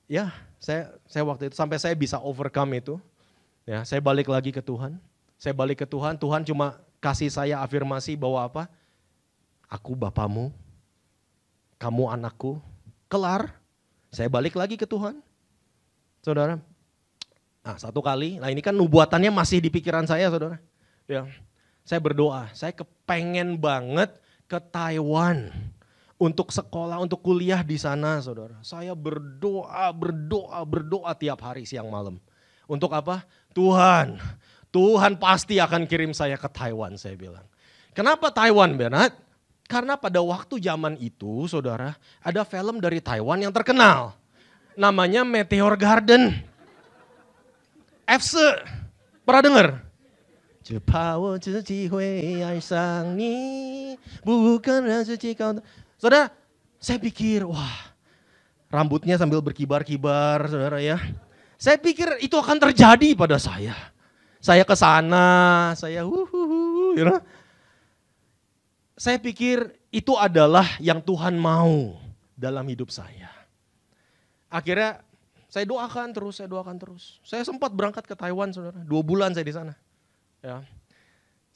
Ya, saya waktu itu sampai saya bisa overcome itu. Ya, saya balik lagi ke Tuhan. Saya balik ke Tuhan, Tuhan cuma kasih saya afirmasi bahwa apa? Aku bapamu, kamu anakku, kelar. Saya balik lagi ke Tuhan. Saudara, nah satu kali, nah ini kan nubuatannya masih di pikiran saya saudara. Ya, saya berdoa, saya kepengen banget ke Taiwan untuk sekolah, untuk kuliah di sana saudara. Saya berdoa tiap hari siang malam. Untuk apa? Tuhan pasti akan kirim saya ke Taiwan saya bilang. Kenapa Taiwan Bernard? Karena pada waktu zaman itu saudara, ada film dari Taiwan yang terkenal. Namanya Meteor Garden. FC, pernah dengar? Saudara, saya pikir, wah rambutnya sambil berkibar-kibar saudara ya. Saya pikir itu akan terjadi pada saya. Saya ke sana, saya you know. Saya pikir itu adalah yang Tuhan mau dalam hidup saya. Akhirnya saya doakan terus. Saya sempat berangkat ke Taiwan saudara, 2 bulan saya di sana. Ya.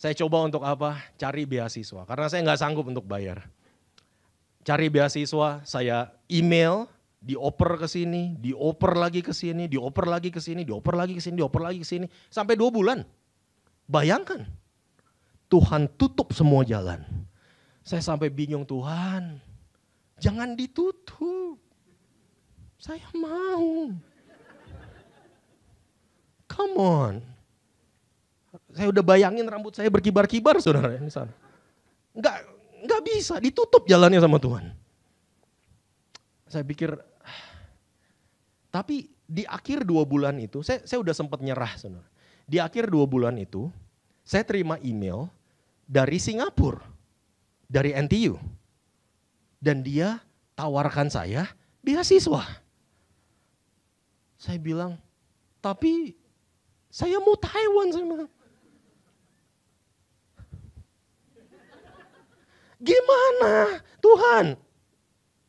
Saya coba untuk apa? Cari beasiswa, karena saya nggak sanggup untuk bayar. Cari beasiswa, saya email, dioper ke sini, dioper lagi ke sini, dioper lagi ke sini, dioper lagi ke sini, dioper lagi ke sini, sampai 2 bulan. Bayangkan, Tuhan tutup semua jalan. Saya sampai bingung, Tuhan, jangan ditutup. Saya mau. Come on. Saya udah bayangin rambut saya berkibar-kibar saudara di sana. Enggak bisa, ditutup jalannya sama Tuhan. Saya pikir, tapi di akhir 2 bulan itu, saya udah sempat nyerah saudara. Di akhir 2 bulan itu, saya terima email dari Singapura, dari NTU. Dan dia tawarkan saya beasiswa. Saya bilang, tapi saya mau Taiwan. Saya bilang. Gimana Tuhan?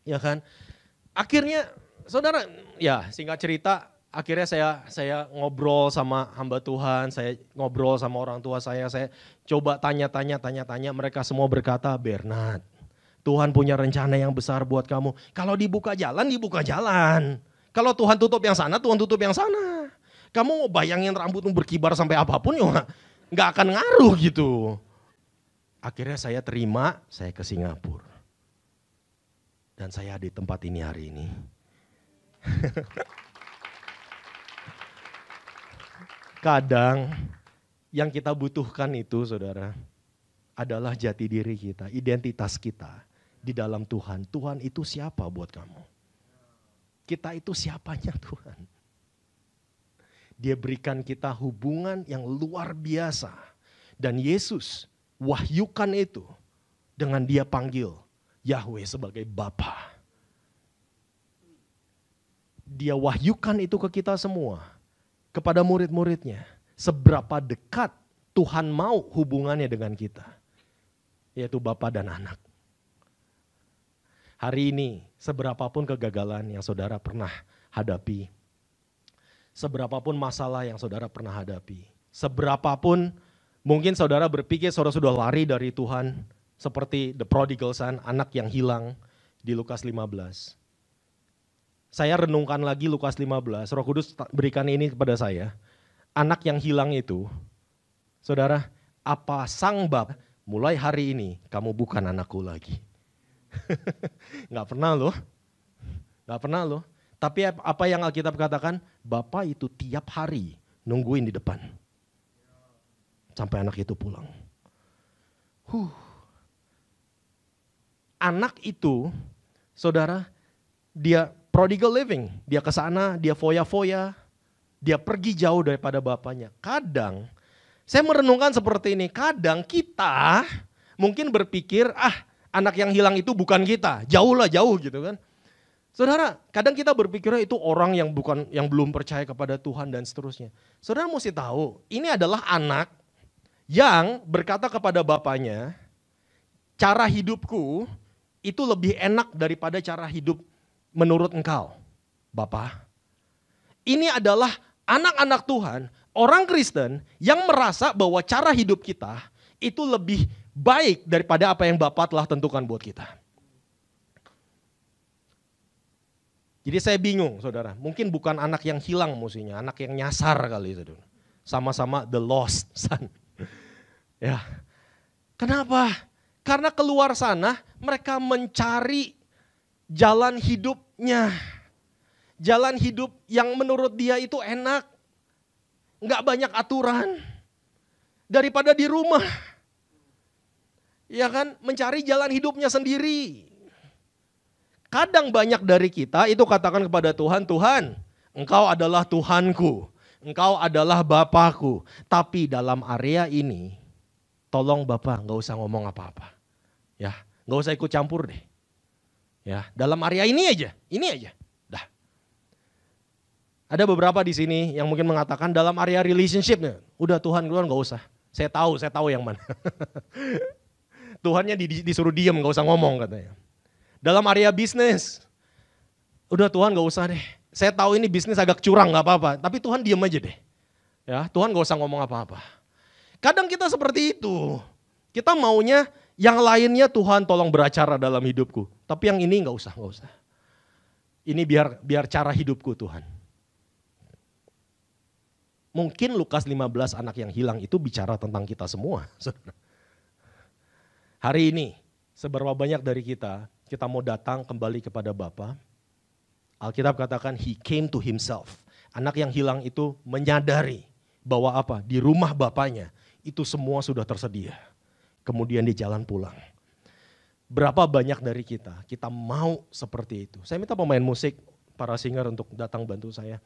Ya kan? Akhirnya saudara, ya singkat cerita, akhirnya saya ngobrol sama hamba Tuhan, saya ngobrol sama orang tua saya coba tanya-tanya, mereka semua berkata, Bernard, Tuhan punya rencana yang besar buat kamu. Kalau dibuka jalan, dibuka jalan. Kalau Tuhan tutup yang sana, Tuhan tutup yang sana. Kamu mau bayangin rambutmu berkibar sampai apapun ya nggak akan ngaruh gitu. Akhirnya saya terima, saya ke Singapura. Dan saya di tempat ini hari ini. Kadang yang kita butuhkan itu saudara, adalah jati diri kita, identitas kita di dalam Tuhan. Tuhan itu siapa buat kamu? Kita itu siapanya Tuhan? Dia berikan kita hubungan yang luar biasa. Dan Yesus wahyukan itu dengan dia panggil Yahweh sebagai Bapa. Dia wahyukan itu ke kita semua, kepada murid-muridnya. Seberapa dekat Tuhan mau hubungannya dengan kita. Yaitu Bapa dan Anak. Hari ini, seberapapun kegagalan yang saudara pernah hadapi, seberapapun masalah yang saudara pernah hadapi, seberapapun mungkin saudara berpikir saudara sudah lari dari Tuhan, seperti the prodigal son, anak yang hilang di Lukas 15. Saya renungkan lagi Lukas 15, Roh Kudus berikan ini kepada saya. Anak yang hilang itu, saudara, apa sang bapa, mulai hari ini kamu bukan anakku lagi. Gak pernah loh. Tapi apa yang Alkitab katakan, Bapa itu tiap hari nungguin di depan. Sampai anak itu pulang. Anak itu, saudara, dia prodigal living. Dia ke sana, dia foya-foya, dia pergi jauh daripada bapaknya. Kadang, saya merenungkan seperti ini, kadang kita mungkin berpikir, anak yang hilang itu bukan kita, jauh gitu kan. Saudara, kadang kita berpikirnya itu orang yang belum percaya kepada Tuhan dan seterusnya. Saudara mesti tahu, ini adalah anak yang berkata kepada bapaknya, cara hidupku itu lebih enak daripada cara hidup menurut engkau, Bapa. Ini adalah anak-anak Tuhan, orang Kristen yang merasa bahwa cara hidup kita itu lebih baik daripada apa yang Bapa telah tentukan buat kita. Jadi saya bingung, saudara. Mungkin bukan anak yang hilang musuhnya, anak yang nyasar kali, saudara. Sama-sama the lost son. Ya, kenapa? Karena keluar sana mereka mencari jalan hidupnya. Jalan hidup yang menurut dia itu enak. Nggak banyak aturan. Daripada di rumah. Ya kan, mencari jalan hidupnya sendiri. Kadang banyak dari kita itu katakan kepada Tuhan, Tuhan, Engkau adalah Tuhanku. Engkau adalah Bapakku. Tapi dalam area ini, tolong Bapak nggak usah ngomong apa-apa. Ya, nggak usah ikut campur deh. Ya, dalam area ini aja. Dah. Ada beberapa di sini yang mungkin mengatakan dalam area relationship, udah Tuhan nggak usah. Saya tahu yang mana. Tuhannya disuruh diem, nggak usah ngomong katanya. Dalam area bisnis, udah Tuhan nggak usah deh. Saya tahu ini bisnis agak curang nggak apa-apa, tapi Tuhan diem aja deh. Ya, Tuhan nggak usah ngomong apa-apa. Kadang kita seperti itu. Kita maunya yang lainnya Tuhan tolong beracara dalam hidupku. Tapi yang ini nggak usah. Ini biar cara hidupku Tuhan. Mungkin Lukas 15 anak yang hilang itu bicara tentang kita semua. Hari ini seberapa banyak dari kita mau datang kembali kepada Bapa. Alkitab katakan he came to himself. Anak yang hilang itu menyadari bahwa apa? Di rumah bapaknya itu semua sudah tersedia. Kemudian dia jalan pulang. Berapa banyak dari kita mau seperti itu. Saya minta pemain musik, para singer untuk datang bantu saya.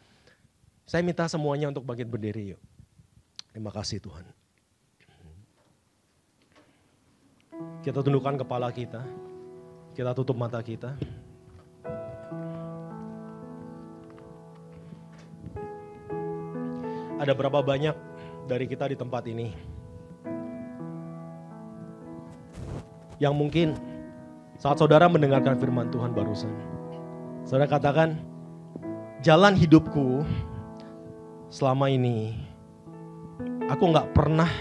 Saya minta semuanya untuk bangkit berdiri yuk. Terima kasih Tuhan. Kita tundukkan kepala kita. Kita tutup mata kita. Ada berapa banyak dari kita di tempat ini yang mungkin saat saudara mendengarkan firman Tuhan barusan, saudara katakan, jalan hidupku selama ini, aku gak pernah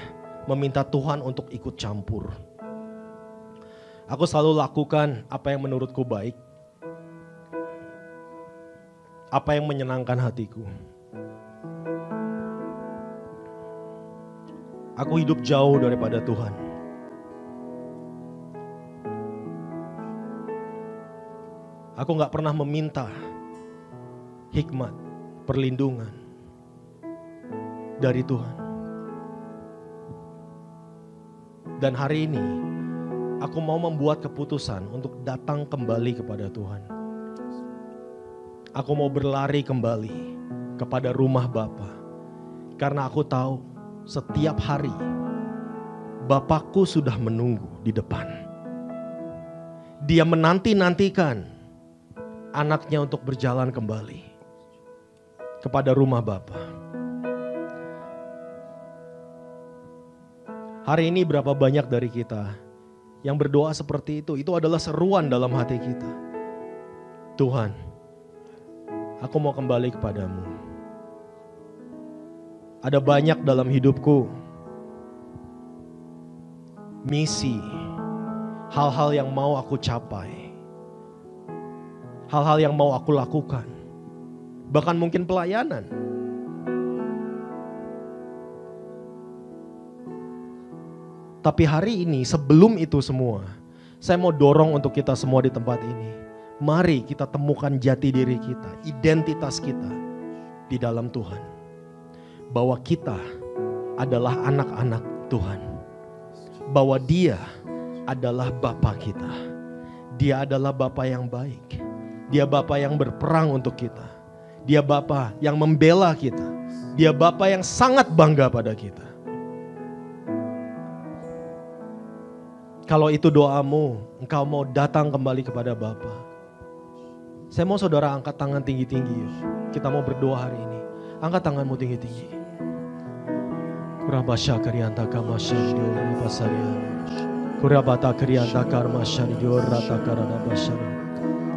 meminta Tuhan untuk ikut campur. Aku selalu lakukan apa yang menurutku baik, apa yang menyenangkan hatiku. Aku hidup jauh daripada Tuhan. Aku gak pernah meminta hikmat, perlindungan dari Tuhan. Dan hari ini aku mau membuat keputusan untuk datang kembali kepada Tuhan. Aku mau berlari kembali kepada rumah Bapa. Karena aku tahu setiap hari Bapakku sudah menunggu di depan. Dia menanti-nantikan anaknya untuk berjalan kembali kepada rumah Bapa. Hari ini berapa banyak dari kita yang berdoa seperti itu? Itu adalah seruan dalam hati kita. Tuhan, aku mau kembali kepadamu. Ada banyak dalam hidupku misi, hal-hal yang mau aku capai, hal-hal yang mau aku lakukan, bahkan mungkin pelayanan. Tapi hari ini sebelum itu semua, saya mau dorong untuk kita semua di tempat ini. Mari kita temukan jati diri kita, identitas kita di dalam Tuhan. Bahwa kita adalah anak-anak Tuhan. Bahwa Dia adalah Bapa kita. Dia adalah Bapa yang baik. Dia Bapa yang berperang untuk kita. Dia Bapa yang membela kita. Dia Bapa yang sangat bangga pada kita. Kalau itu doamu, engkau mau datang kembali kepada Bapa. Saya mau saudara angkat tangan tinggi-tinggi. Kita mau berdoa hari ini. Angkat tanganmu tinggi-tinggi. Kurabata krianta karma shari diorata karana bashari.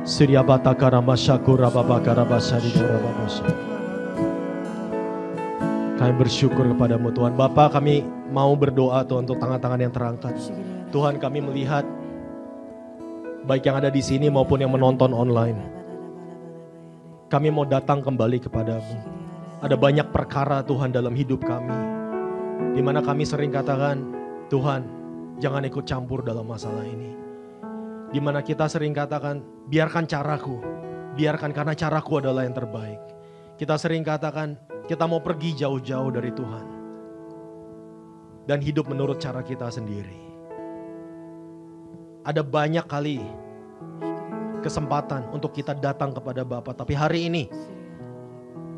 Siryabata karama syakura baba karaba shari dioraba bashari. Kami bersyukur kepadamu Tuhan. Bapa, kami mau berdoa Tuhan untuk tangan-tangan yang terangkat. Tuhan, kami melihat baik yang ada di sini maupun yang menonton online. Kami mau datang kembali kepadamu. Ada banyak perkara Tuhan dalam hidup kami, di mana kami sering katakan, Tuhan jangan ikut campur dalam masalah ini. Di mana kita sering katakan, biarkan caraku, biarkan karena caraku adalah yang terbaik. Kita sering katakan, kita mau pergi jauh-jauh dari Tuhan. Dan hidup menurut cara kita sendiri. Ada banyak kali kesempatan untuk kita datang kepada Bapa. Tapi hari ini,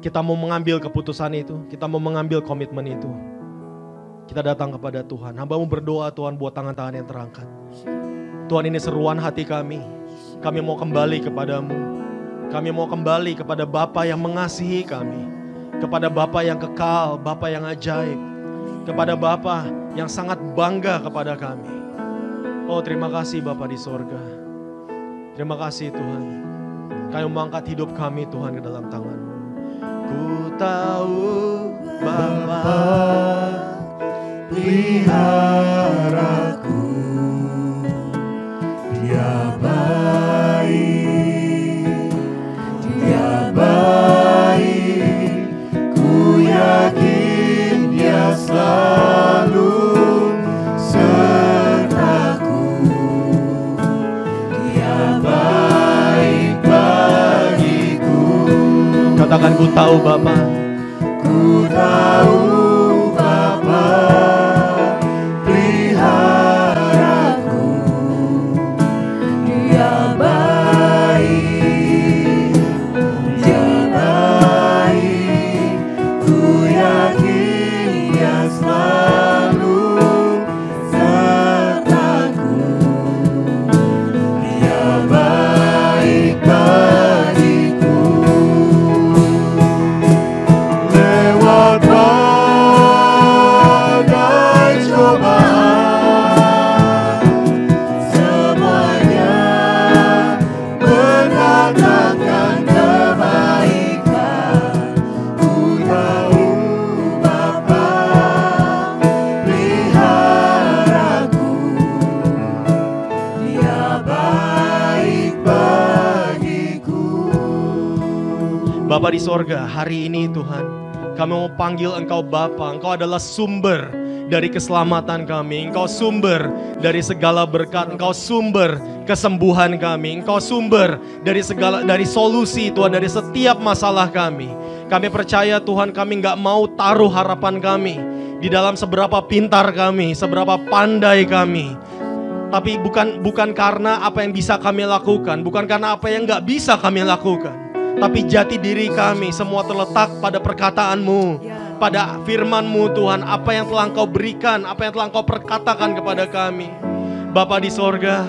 kita mau mengambil keputusan itu. Kita mau mengambil komitmen itu. Kita datang kepada Tuhan. Hamba-Mu berdoa Tuhan buat tangan-tangan yang terangkat. Tuhan, ini seruan hati kami. Kami mau kembali kepadamu. Kami mau kembali kepada Bapa yang mengasihi kami. Kepada Bapa yang kekal, Bapa yang ajaib. Kepada Bapa yang sangat bangga kepada kami. Oh, terima kasih Bapa di sorga. Terima kasih Tuhan. Kami mengangkat hidup kami Tuhan ke dalam tangan-Mu. Ku tahu Bapa peliharaku, Dia baik, Dia baik. Ku yakin Dia selalu sertaku. Dia baik bagiku. Katakan, ku tahu Bapa. Ku tahu Bapa peliharaku. Dia baik, Dia baik. Ku yakin Dia selalu sertaku. Dia baik bagiku. Lewat badai cobaan, semuanya mendatangkan kebaikan. Ku tahu Bapa peliharaku. Dia baik bagiku. Bapa di sorga, hari ini Tuhan, kami mau panggil Engkau Bapa. Engkau adalah sumber dari keselamatan kami. Engkau sumber dari segala berkat. Engkau sumber kesembuhan kami. Engkau sumber dari solusi Tuhan, dari setiap masalah kami. Kami percaya Tuhan, kami gak mau taruh harapan kami di dalam seberapa pintar kami, seberapa pandai kami. Tapi bukan karena apa yang bisa kami lakukan, bukan karena apa yang gak bisa kami lakukan. Tapi jati diri kami semua terletak pada perkataan-Mu, pada firman-Mu Tuhan. Apa yang telah Engkau berikan, apa yang telah Engkau perkatakan kepada kami. Bapa di sorga,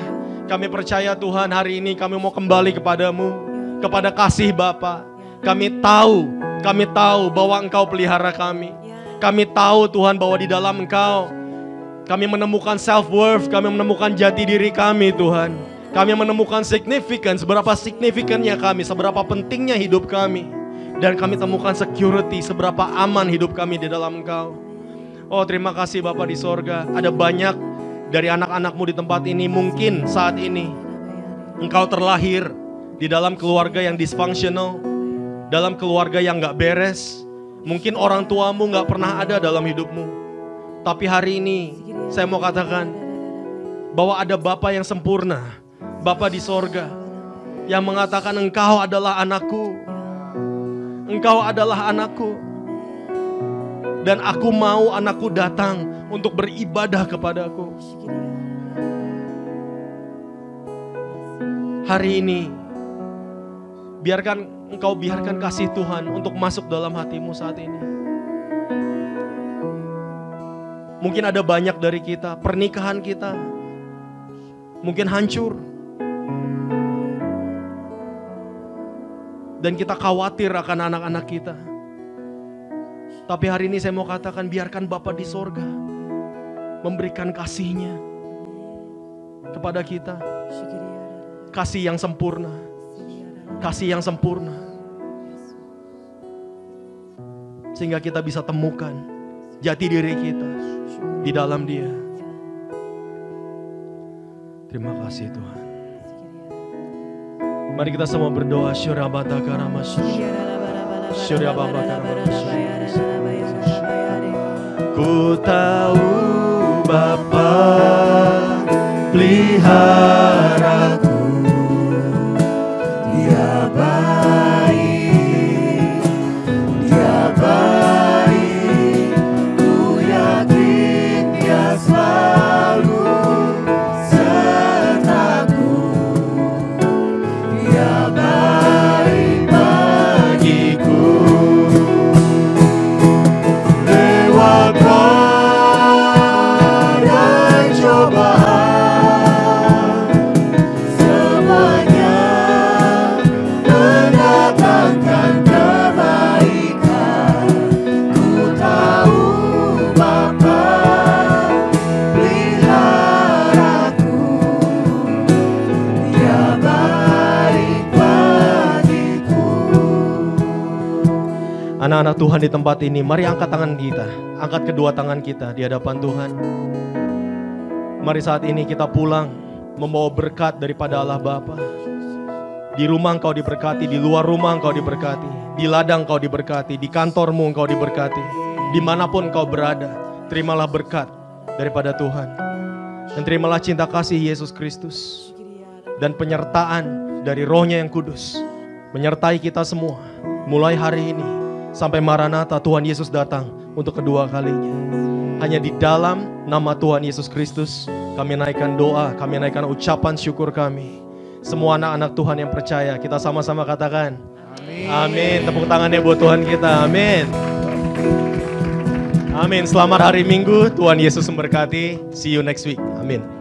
kami percaya Tuhan, hari ini kami mau kembali kepadamu, kepada kasih Bapa. Kami tahu bahwa Engkau pelihara kami. Kami tahu Tuhan bahwa di dalam Engkau kami menemukan self-worth, kami menemukan jati diri kami Tuhan. Kami menemukan significance, seberapa signifikannya kami, seberapa pentingnya hidup kami. Dan kami temukan security, seberapa aman hidup kami di dalam Engkau. Oh, terima kasih Bapa di sorga. Ada banyak dari anak-anak-Mu di tempat ini, mungkin saat ini engkau terlahir di dalam keluarga yang dysfunctional, dalam keluarga yang gak beres. Mungkin orang tuamu gak pernah ada dalam hidupmu. Tapi hari ini saya mau katakan bahwa ada Bapa yang sempurna, Bapa di sorga, yang mengatakan engkau adalah anakku. Engkau adalah anakku. Dan aku mau anakku datang untuk beribadah kepadaku. Hari ini, biarkan kasih Tuhan untuk masuk dalam hatimu saat ini. Mungkin ada banyak dari kita, pernikahan kita mungkin hancur. Dan kita khawatir akan anak-anak kita. Tapi hari ini saya mau katakan, biarkan Bapa di sorga memberikan kasih-Nya. kepada kita. Kasih yang sempurna. Kasih yang sempurna. Sehingga kita bisa temukan jati diri kita di dalam Dia. Terima kasih Tuhan. Mari kita semua berdoa. Ku tahu Bapa peliharaku, Dia baik, Dia baik. Ku yakin Dia selalu sertaku. Dia baik bagiku. Lewat badai cobaan, semuanya mendatangkan kebaikan. Ku tahu Bapa peliharaku, Dia baik bagiku. Anak-anak Tuhan di tempat ini, mari angkat tangan kita, angkat kedua tangan kita di hadapan Tuhan. Mari saat ini kita pulang membawa berkat daripada Allah Bapa. Di rumah engkau diberkati, di luar rumah engkau diberkati, di ladang engkau diberkati, di kantormu engkau diberkati. Dimanapun engkau berada, terimalah berkat daripada Tuhan. Dan terimalah cinta kasih Yesus Kristus dan penyertaan dari Roh-Nya yang kudus menyertai kita semua mulai hari ini sampai Maranatha Tuhan Yesus datang untuk kedua kalinya. Hanya di dalam nama Tuhan Yesus Kristus kami naikkan doa, kami naikkan ucapan syukur kami. Semua anak-anak Tuhan yang percaya, kita sama-sama katakan amin. Amin. Tepuk tangannya buat Tuhan kita. Amin. Amin. Selamat hari Minggu. Tuhan Yesus memberkati. See you next week. Amin.